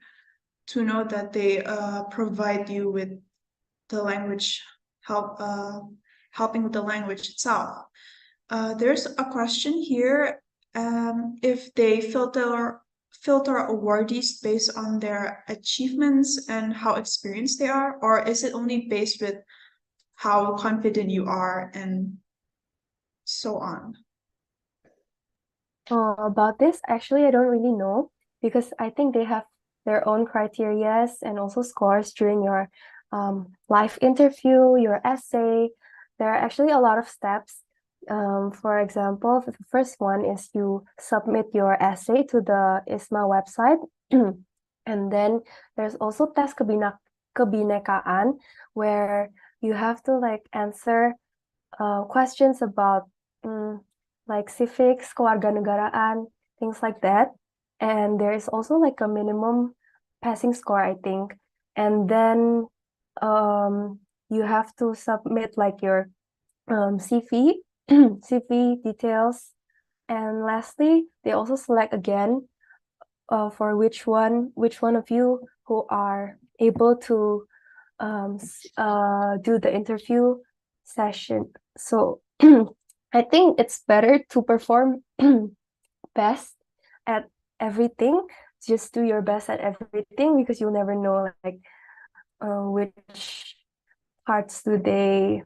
to know that they provide you with the language helping with the language itself. There's a question here. If they filter awardees based on their achievements and how experienced they are, or is it only based with how confident you are and so on? About this, actually, I don't really know because I think they have their own criterias and also scores during your live interview, your essay. There are actually a lot of steps. For example, the first one is you submit your essay to the IISMA website. And then there's also tes kebinekaan, where you have to like answer questions about like civics, kewarganegaraan, things like that. And there is also like a minimum passing score, I think. And then you have to submit like your CV, CV details. And lastly, they also select again for which one of you who are able to do the interview session. So I think it's better to perform best at everything. Just do your best at everything because you'll never know like which parts do they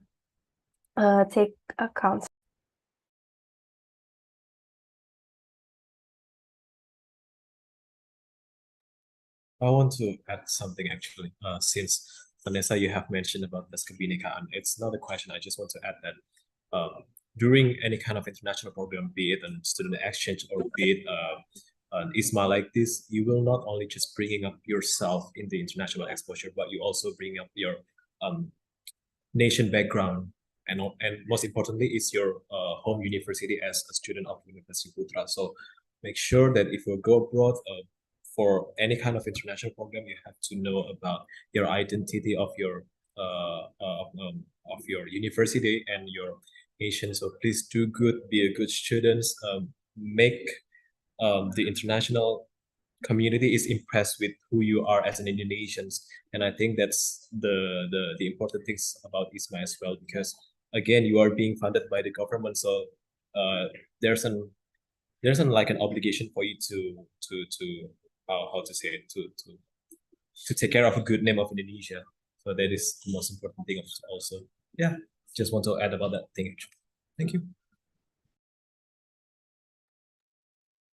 take account. I want to add something actually. Since Vanessa, you have mentioned about tes kebinekaan, it's not a question. I just want to add that during any kind of international program, be it a student exchange or be it an ISMA like this, you will not only just bringing up yourself in the international exposure, but you also bring up your nation background, and most importantly is your home university as a student of University Putra. So make sure that if you go abroad for any kind of international program, you have to know about your identity of your university and your nation. So please do good, be a good student, make the international community is impressed with who you are as an Indonesian. And I think that's the important things about ISMA as well, because again, you are being funded by the government, so there's an like an obligation for you to how to say it, to take care of a good name of Indonesia. So that is the most important thing also. Yeah, just want to add about that thing. Thank you.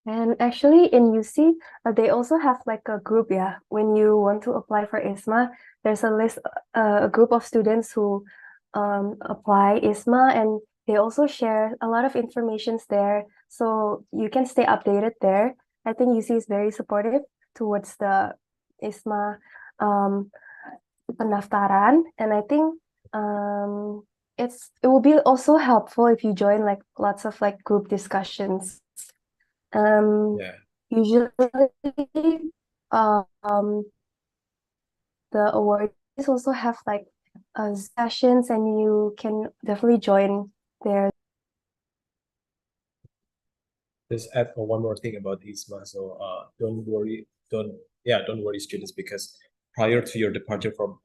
And actually in UC, they also have like a group, yeah. When you want to apply for ISMA, there's a list, a group of students who apply ISMA, and they also share a lot of informations there. So you can stay updated there. I think UC is very supportive towards the ISMA pendaftaran, and I think it will be also helpful if you join like lots of like group discussions. Yeah. Usually, the awardees also have like sessions, and you can definitely join there. Just add one more thing about ISMA. So don't worry, don't worry, students, because prior to your departure from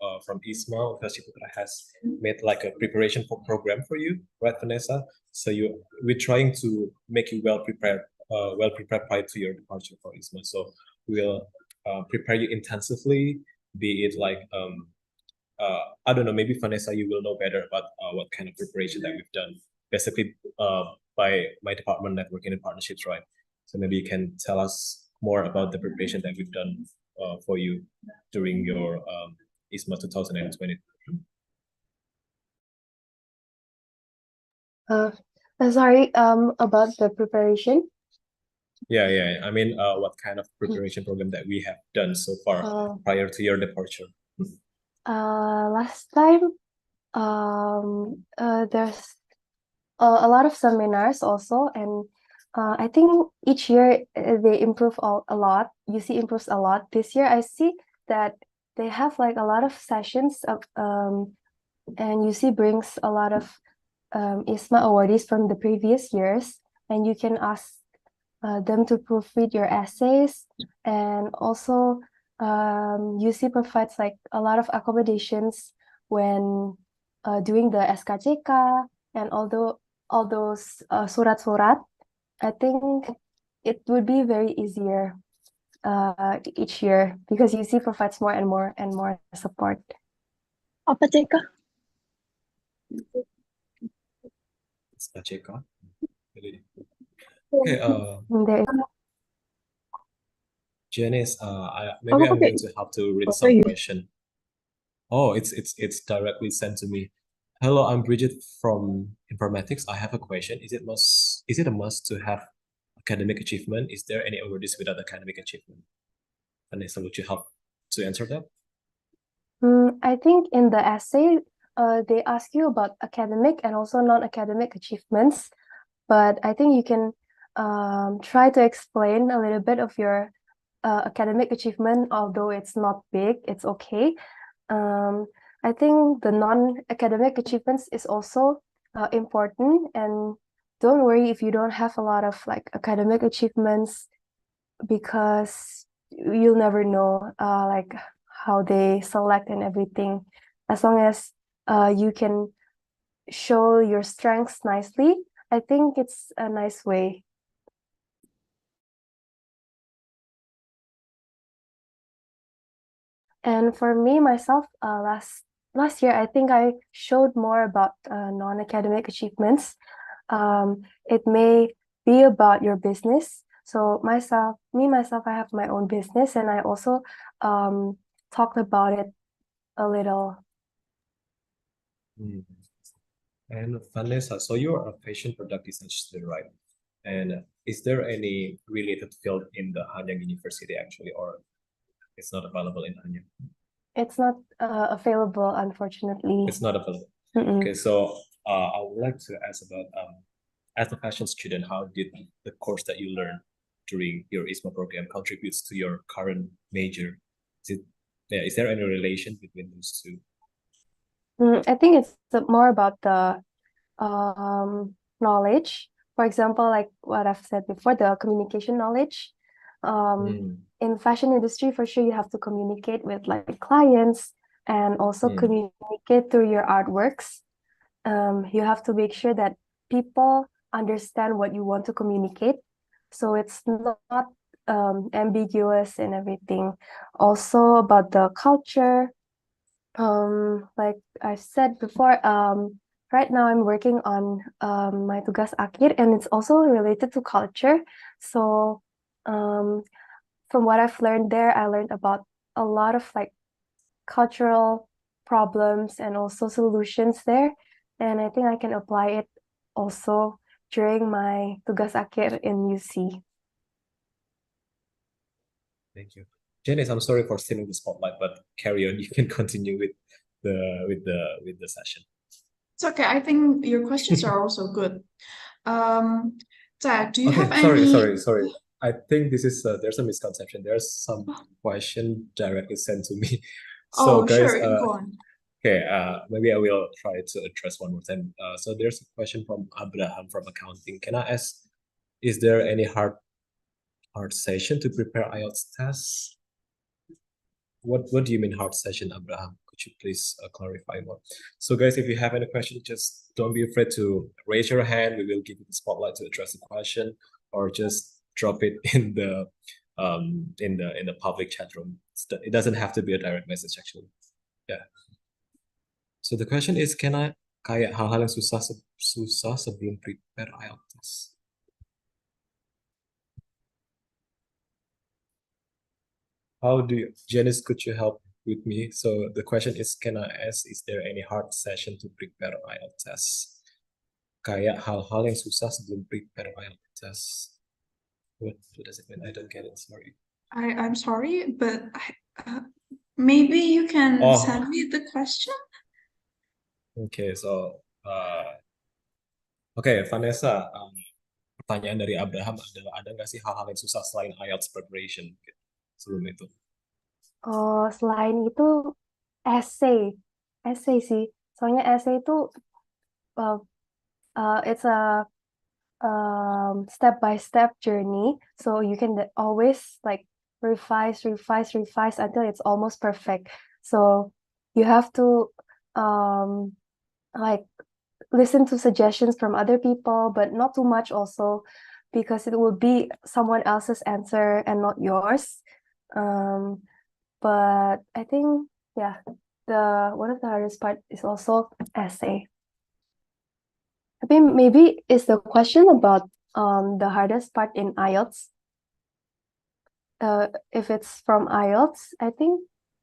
ISMA, University Putra has made like a preparation for program for you, right, Vanessa? So we're trying to make you well prepared prior to your departure for ISMA. So we'll prepare you intensively, be it like I don't know, maybe Vanessa, you will know better about what kind of preparation that we've done. Basically, by my department, networking and partnerships, right? So maybe you can tell us more about the preparation that we've done for you during your ISMA 2020. Sorry, about the preparation. Yeah. I mean, what kind of preparation program that we have done so far prior to your departure? Last time, there's a lot of seminars also, and I think each year they improve a lot. UC improves a lot. This year, I see that they have like a lot of sessions of and UC brings a lot of ISMA awardees from the previous years, and you can ask them to proofread your essays. And also, UC provides like a lot of accommodations when doing the SKCK and all those surat-surat. I think it would be very easier each year because UC provides more and more and more support. Apa CK? SKCK. Okay, There is Janice, maybe I'm going to have to read some you. question. Oh, it's directly sent to me. Hello, I'm Bridget from informatics. I have a question. Is it a must to have academic achievement? Is there any awarded without academic achievement? Vanessa, would you help to answer that? I think in the essay, they ask you about academic and also non-academic achievements, but I think you can try to explain a little bit of your academic achievement, although it's not big, it's okay. I think the non-academic achievements is also important, and don't worry if you don't have a lot of like academic achievements, because you'll never know like how they select and everything. As long as you can show your strengths nicely, I think it's a nice way. And for me, myself, last year, I think I showed more about non-academic achievements. It may be about your business. So myself, I have my own business, and I also talked about it a little. And Vanessa, so you are a fashion product design student, right? And is there any related field in the Hanyang University actually, or it's not available in Hanyang? It's not available, unfortunately. It's not available. Mm-mm. Okay, so I would like to ask about as a fashion student, how did the course that you learned during your IISMA program contributes to your current major? Is there any relation between those two? I think it's more about the knowledge. For example, like what I've said before, the communication knowledge. In fashion industry, for sure, you have to communicate with like clients and also communicate through your artworks. You have to make sure that people understand what you want to communicate, so it's not ambiguous and everything. Also about the culture, like I said before, right now I'm working on my tugas akhir, and it's also related to culture. So from what I've learned there, I learned about a lot of like cultural problems and also solutions there, and I think I can apply it also during my tugas akhir in UC. Thank you. Janice, I'm sorry for stealing the spotlight, but carry on. You can continue with the session. It's okay. I think your questions are also good. Dad, do you Okay, have any? sorry. I think this is there's a misconception. There's some question directly sent to me. So Oh, guys, sure, go on. okay, maybe I will try to address one more time. So there's a question from Abraham from accounting. Can I ask, is there any hard session to prepare IELTS tests? What do you mean hard session, Abraham? Could you please clarify more? So guys, if you have any question, just don't be afraid to raise your hand. We will give you the spotlight to address the question, or just drop it in the public chat room. It doesn't have to be a direct message actually. Yeah. So the question is, can I kayak hal-hal yang susah sebelum prepare IELTS? How do you, Janice, could you help with me? So the question is, can I ask, is there any hard session to prepare IELTS test? Kayak hal-hal yang susah sebelum prepare IELTS test. What does it mean? I don't get it, sorry. I'm sorry, but maybe you can send me the question? Okay, so okay, Vanessa, pertanyaan dari Abraham adalah, ada nggak sih hal-hal yang susah selain IELTS preparation sebelum itu? Oh, selain itu essay sih. Soalnya essay itu it's a step-by-step journey. So you can always like revise until it's almost perfect. So you have to like listen to suggestions from other people, but not too much also, because it will be someone else's answer and not yours. But I think, yeah, one of the hardest part is also essay. I think maybe is the question about the hardest part in IELTS. If it's from IELTS, I think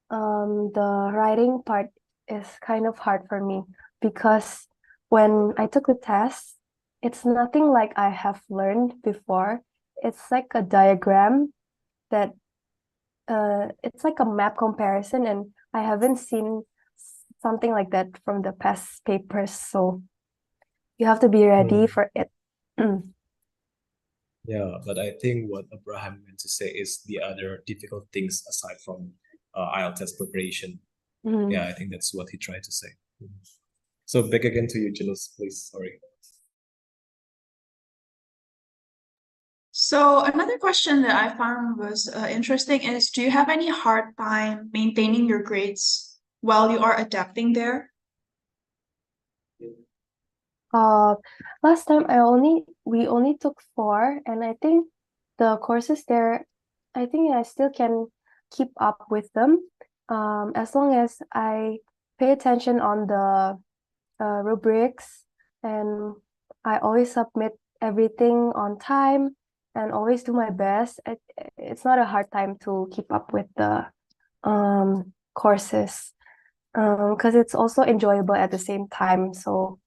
the writing part is kind of hard for me, because when I took the test, it's nothing like I have learned before. It's like a diagram that it's like a map comparison, and I haven't seen something like that from the past papers. So you have to be ready for it. Yeah, but I think what Abraham meant to say is the other difficult things aside from IELTS test preparation. Yeah, I think that's what he tried to say. So back again to you, Janus, please. Sorry. So another question that I found was interesting is, do you have any hard time maintaining your grades while you are adapting there? Last time we only took 4, and I think the courses there, I think I still can keep up with them, as long as I pay attention on the rubrics, and I always submit everything on time and always do my best. It's not a hard time to keep up with the courses, because it's also enjoyable at the same time. So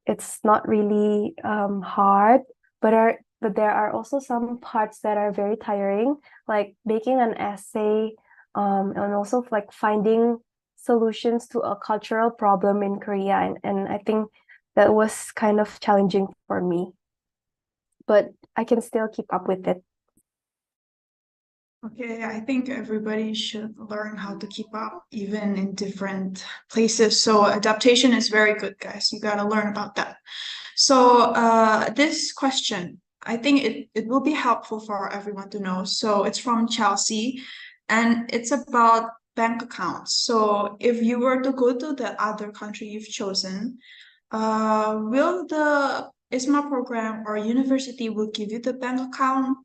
it's not really hard, but there are also some parts that are very tiring, like making an essay, and also like finding solutions to a cultural problem in Korea, and I think that was kind of challenging for me, but I can still keep up with it. Okay, I think everybody should learn how to keep up even in different places. So adaptation is very good, guys. You gotta learn about that. So this question, I think it will be helpful for everyone to know. So it's from Chelsea, and it's about bank accounts. So if you were to go to the other country you've chosen, will the ISMA program or university will give you the bank account,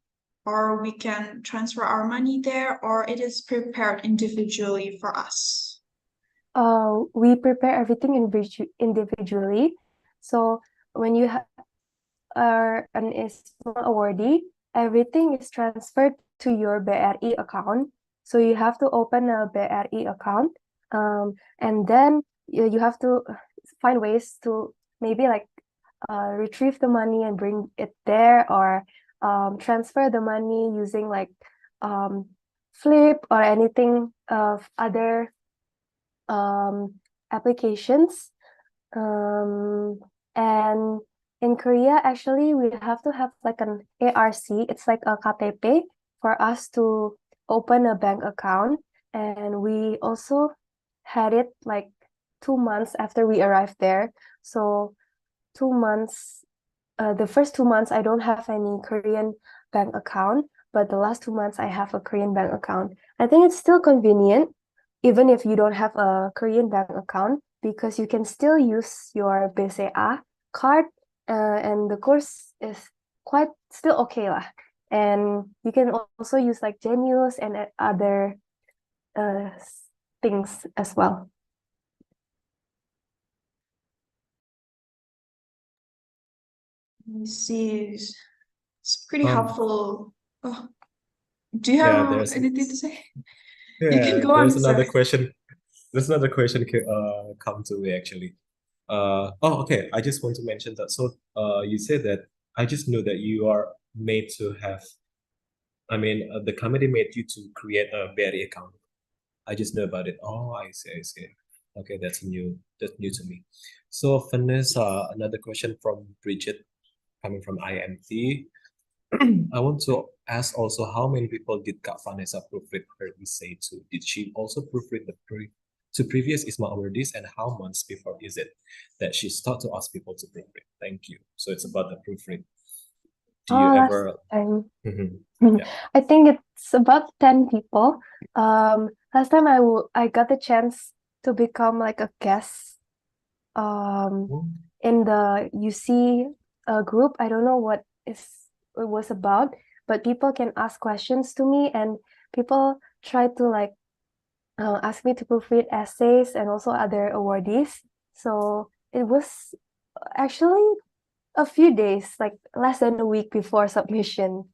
or we can transfer our money there, or it is prepared individually for us? We prepare everything individually. So when you are an ISMA awardee, everything is transferred to your BRI account. So you have to open a BRI account, and then you have to find ways to maybe like retrieve the money and bring it there, or transfer the money using like Flip or anything of other applications. And in Korea, actually, we have to have like an ARC. It's like a KTP for us to open a bank account. And we also had it like 2 months after we arrived there. So 2 months, the first 2 months, I don't have any Korean bank account, but the last 2 months, I have a Korean bank account. I think it's still convenient, even if you don't have a Korean bank account, because you can still use your BCA card, and the course is quite still okay lah. And you can also use like Genius and other things as well. Let me see. It's pretty Um, helpful. Oh, do you yeah, have there's anything to say? You can yeah, go on, there's another sorry. question. There's another question come to me actually. Okay. I just want to mention that. So, you said that I just know that you are made to have. I mean, the committee made you to create a BRI account. I just know about it. Oh, I see. I see. Okay, that's new. That's new to me. So, Vanessa, another question from Bridget, coming from IMT. I want to ask also, how many people did Kak Vanessa proofread her essay to? Did she also proofread to previous ISMA awardees, and how months before is it that she started to ask people to proofread? Thank you. So it's about the proofread. Do you last ever? time. Mhm. Yeah. I think it's about 10 people. Last time I got the chance to become like a guest in the UC group. I don't know what it was about, but people can ask questions to me, and people try to like ask me to proofread essays and also other awardees. So it was actually a few days, like less than a week before submission,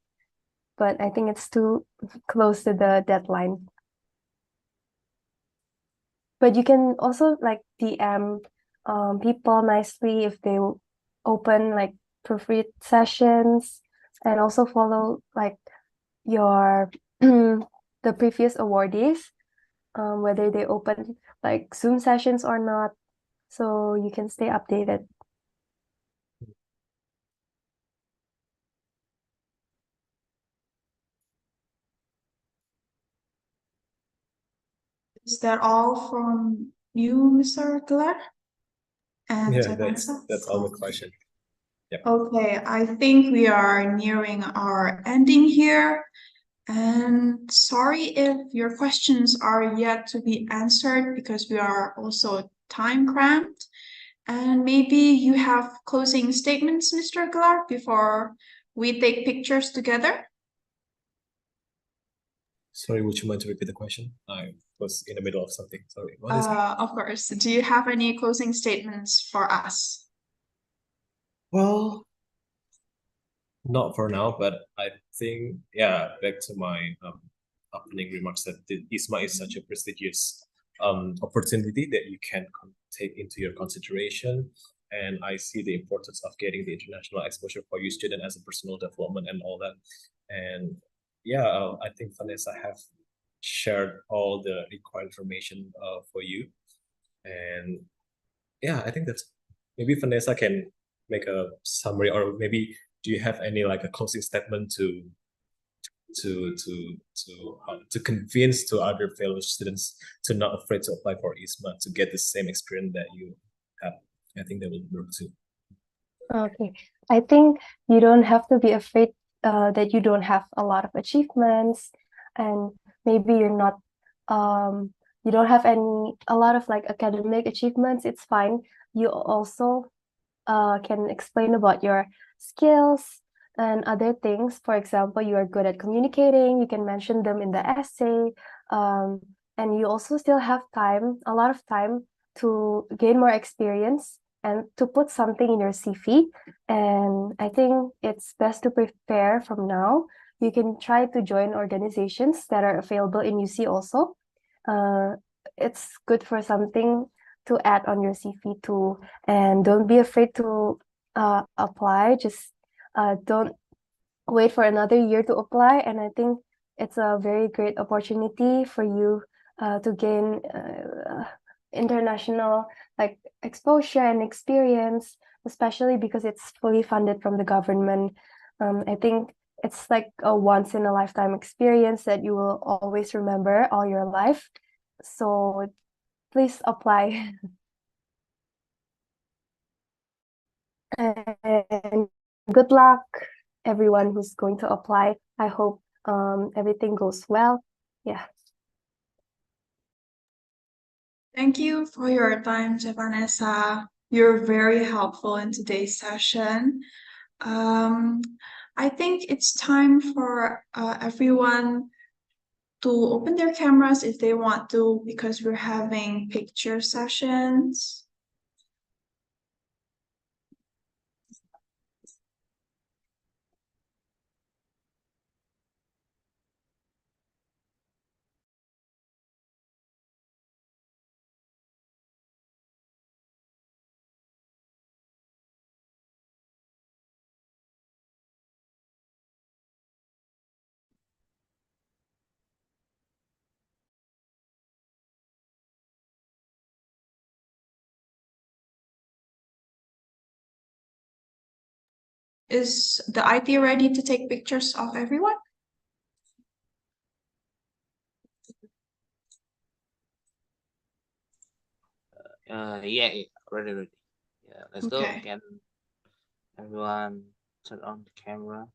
but I think it's too close to the deadline. But you can also like DM people nicely if they open like proofread sessions, and also follow like your the previous awardees, whether they open like Zoom sessions or not, so you can stay updated. Is that all from you, Mr. Geller? And Yeah, Vanessa? that's all the question. Yep. Okay, I think we are nearing our ending here. And sorry if your questions are yet to be answered because we are also time cramped. And maybe you have closing statements, Mr. Geller, before we take pictures together? Sorry, would you mind to repeat the question? I was in the middle of something. Sorry. What is it? Of course. Do you have any closing statements for us? Well, not for now, but I think, yeah, back to my opening remarks that the IISMA is such a prestigious opportunity that you can take into your consideration. And I see the importance of getting the international exposure for you student as a personal development and all that. And yeah, I think Vanessa have shared all the required information for you. And yeah, I think that's maybe Vanessa can make a summary, or maybe do you have any like a closing statement to convince to other fellow students to not afraid to apply for IISMA to get the same experience that you have? I think that will work too. Okay, I think you don't have to be afraid that you don't have a lot of achievements, and maybe you don't have a lot of like academic achievements. It's fine. You also can explain about your skills and other things. For example, you are good at communicating, you can mention them in the essay, and you also still have a lot of time to gain more experience and to put something in your CV. And I think it's best to prepare from now. You can try to join organizations that are available in UC also. It's good for something to add on your CV too. And don't be afraid to apply. Just don't wait for another year to apply. And I think it's a very great opportunity for you to gain international like exposure and experience, especially because it's fully funded from the government. I think it's like a once in a lifetime experience that you will always remember all your life. So please apply. And good luck, everyone who's going to apply. I hope everything goes well. Yeah. Thank you for your time, Vanessa. You're very helpful in today's session. I think it's time for everyone to open their cameras if they want to, because we're having picture sessions. Is the IT ready to take pictures of everyone? Yeah, ready. Yeah, let's go. Okay. Can everyone turn on the camera?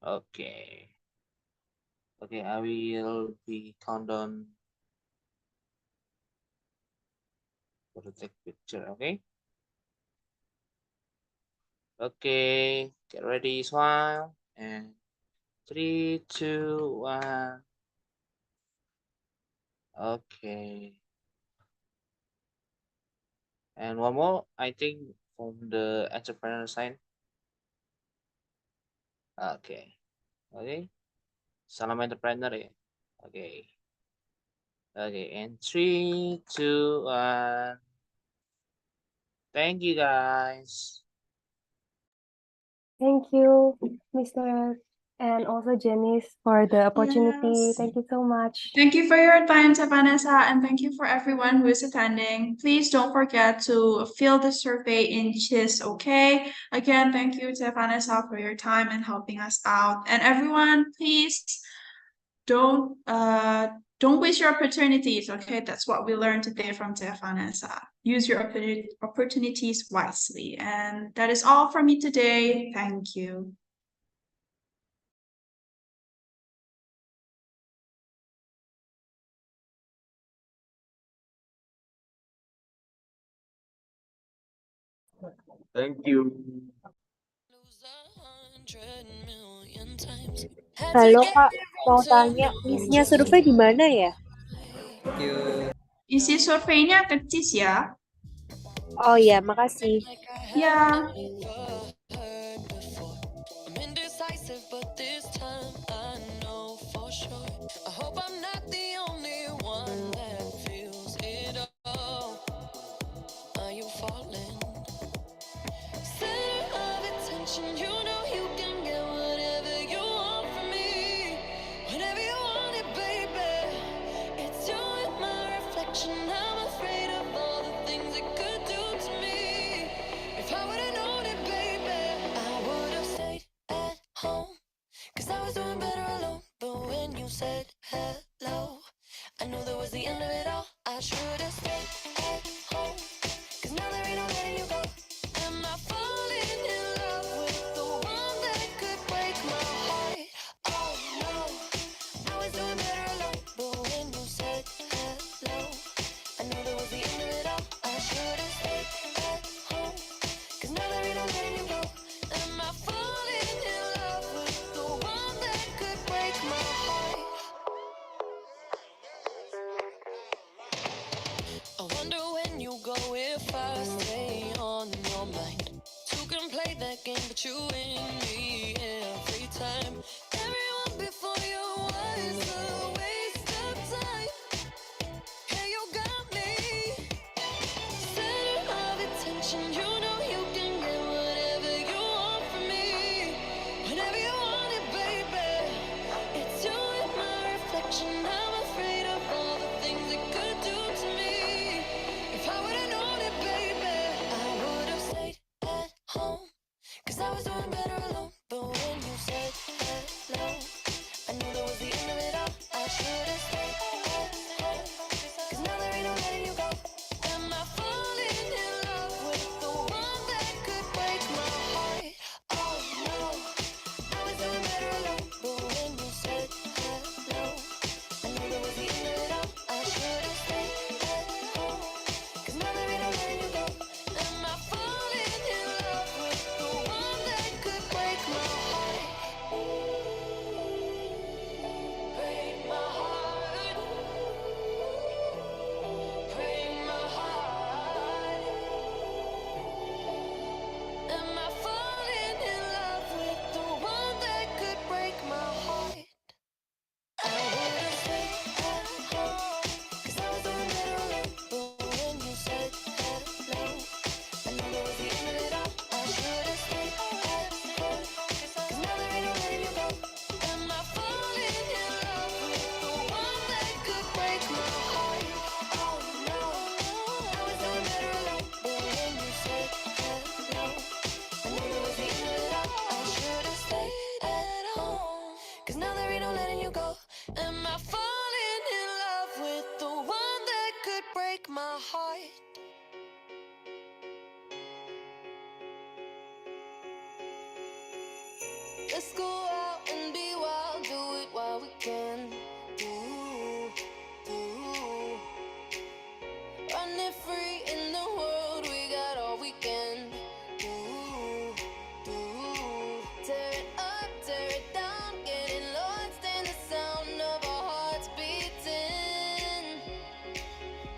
Okay. Okay, I will be countdown for the take picture, okay? Okay, get ready, smile, and 3, 2, 1. Okay. And one more, I think from the entrepreneur side. Okay. Okay. Salam entrepreneur ya. Okay. Okay, and 3, 2, 1. Thank you guys. Thank you, Mr. and also Janice for the opportunity. Yes. Thank you so much. Thank you for your time, Vanessa, and thank you for everyone who is attending. Please don't forget to fill the survey in CHIS, okay? Again, thank you to Vanessa for your time and helping us out. And everyone, please don't don't waste your opportunities, okay? That's what we learned today from Vanessa. Use your opportunities wisely. And that is all from me today. Thank you. Thank you. Halo Kak, mau tanya isinya survei di mana ya? Isi surveinya ke CIS ya. Oh ya, makasih. Ya. Indecisive, but this time I know for sure. I hope I'm not the only one that feels it all. Are you falling? Center of attention, you know you can get whatever you want from me. Whenever you want it, baby. It's you and my reflection. I'm afraid of all the things it could do to me. If I would've known it, baby, I would've stayed at home. Cause I was doing better alone. But when you said hello, I knew that was the end of it all. I should've stayed at home. Cause now there ain't no letting you go. Am I falling in love with the one that could break my heart? Oh no, I was doing better alone. But when you said hello, I knew that was the end of it all. I should've stayed at home. Cause now there ain't no letting you go. Am I falling in love with the one that could break my heart? I wonder when you go if I stay on your mind. Two can play that game, but you win me every time. Everyone before you was a waste of time. Yeah, you got me. Center of attention, you know you can get whatever you want from me. Whenever you want it, baby. It's you and my reflection. I'm afraid of all the things it could do to me. If I would've known it, baby, I would've stayed at home. Cause I was doing better alone. But when you said hello, I knew that was the end of it all. I should've stayed at home. Cause now there ain't no letting you go. Am I falling in love with the one that could break my heart? Oh no, I was doing better alone. But when you said hello, I knew that was the end of it all. I should've stayed at home. Cause now there ain't no letting you go. Am I falling in love with the one that could break my heart? Break my heart. Break my heart. Am I falling in love with the one that could break my heart? I would've stayed at home. Cause I was doing better alone. But when you said hello, I knew that was the end of it all. I should've stayed at home. Cause now there ain't no letting you go. Am I falling in love with the one that could break my heart? Oh no, I was doing better alone. But when you said hello, I knew that was the end of it all. I should've stayed at home. Cause now there ain't no letting you go. Am I falling in love with the one that could break my heart? Let's go out. out and be wild, do it while we can. Running free in the world, we got all we can. Tear it up, tear it down, getting lost in the sound of our hearts beating.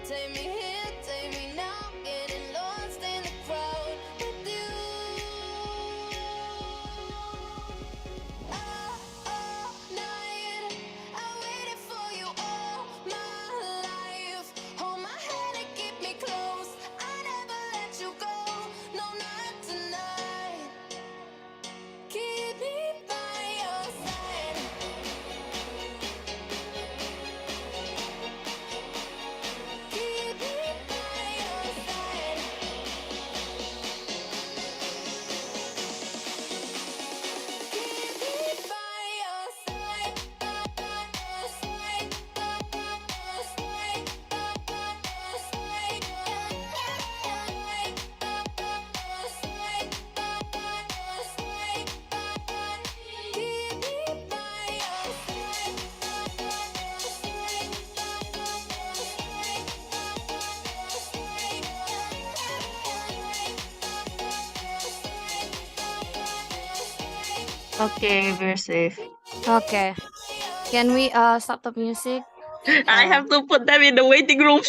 Take me here, take me now, getting lost in the crowd with you. All night, I waited for you all my life. Hold my hand and keep me close. I never let you go, no, not tonight. Keep me by your side. Keep me by your side. Keep me by your side. Okay, we're safe. Okay. Can we stop the music? I have to put them in the waiting room.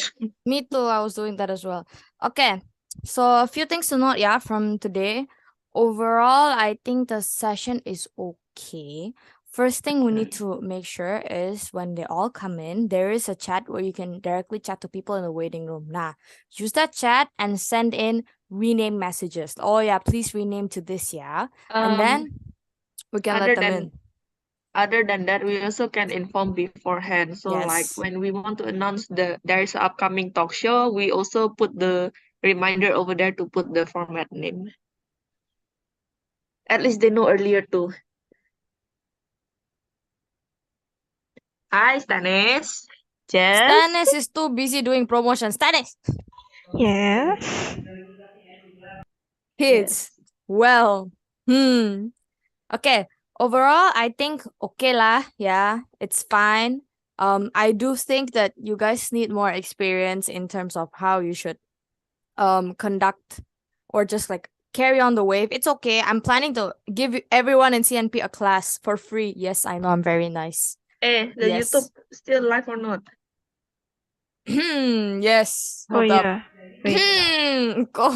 Me too, I was doing that as well. Okay. So a few things to note, yeah, from today. Overall, I think the session is okay. First thing we need to make sure is when they all come in, there is a chat where you can directly chat to people in the waiting room. Nah, use that chat and send in rename messages. Oh yeah, please rename to this, yeah. And then we can let them in. Other than that, we also can inform beforehand. So like Yes. when we want to announce there is an upcoming talk show, we also put the reminder over there to put the format name. At least they know earlier too. Hi, Stanis. Jess. Stanis is too busy doing promotion. Stanis! Yes. Kids. Well. Okay. Overall, I think okay lah. Yeah, it's fine. I do think that you guys need more experience in terms of how you should conduct or just like carry on the wave. It's okay. I'm planning to give everyone in CNP a class for free. Yes, I know I'm very nice. The Yes. YouTube still live or not? Yes. Oh Hold up. yeah. Wait. Go.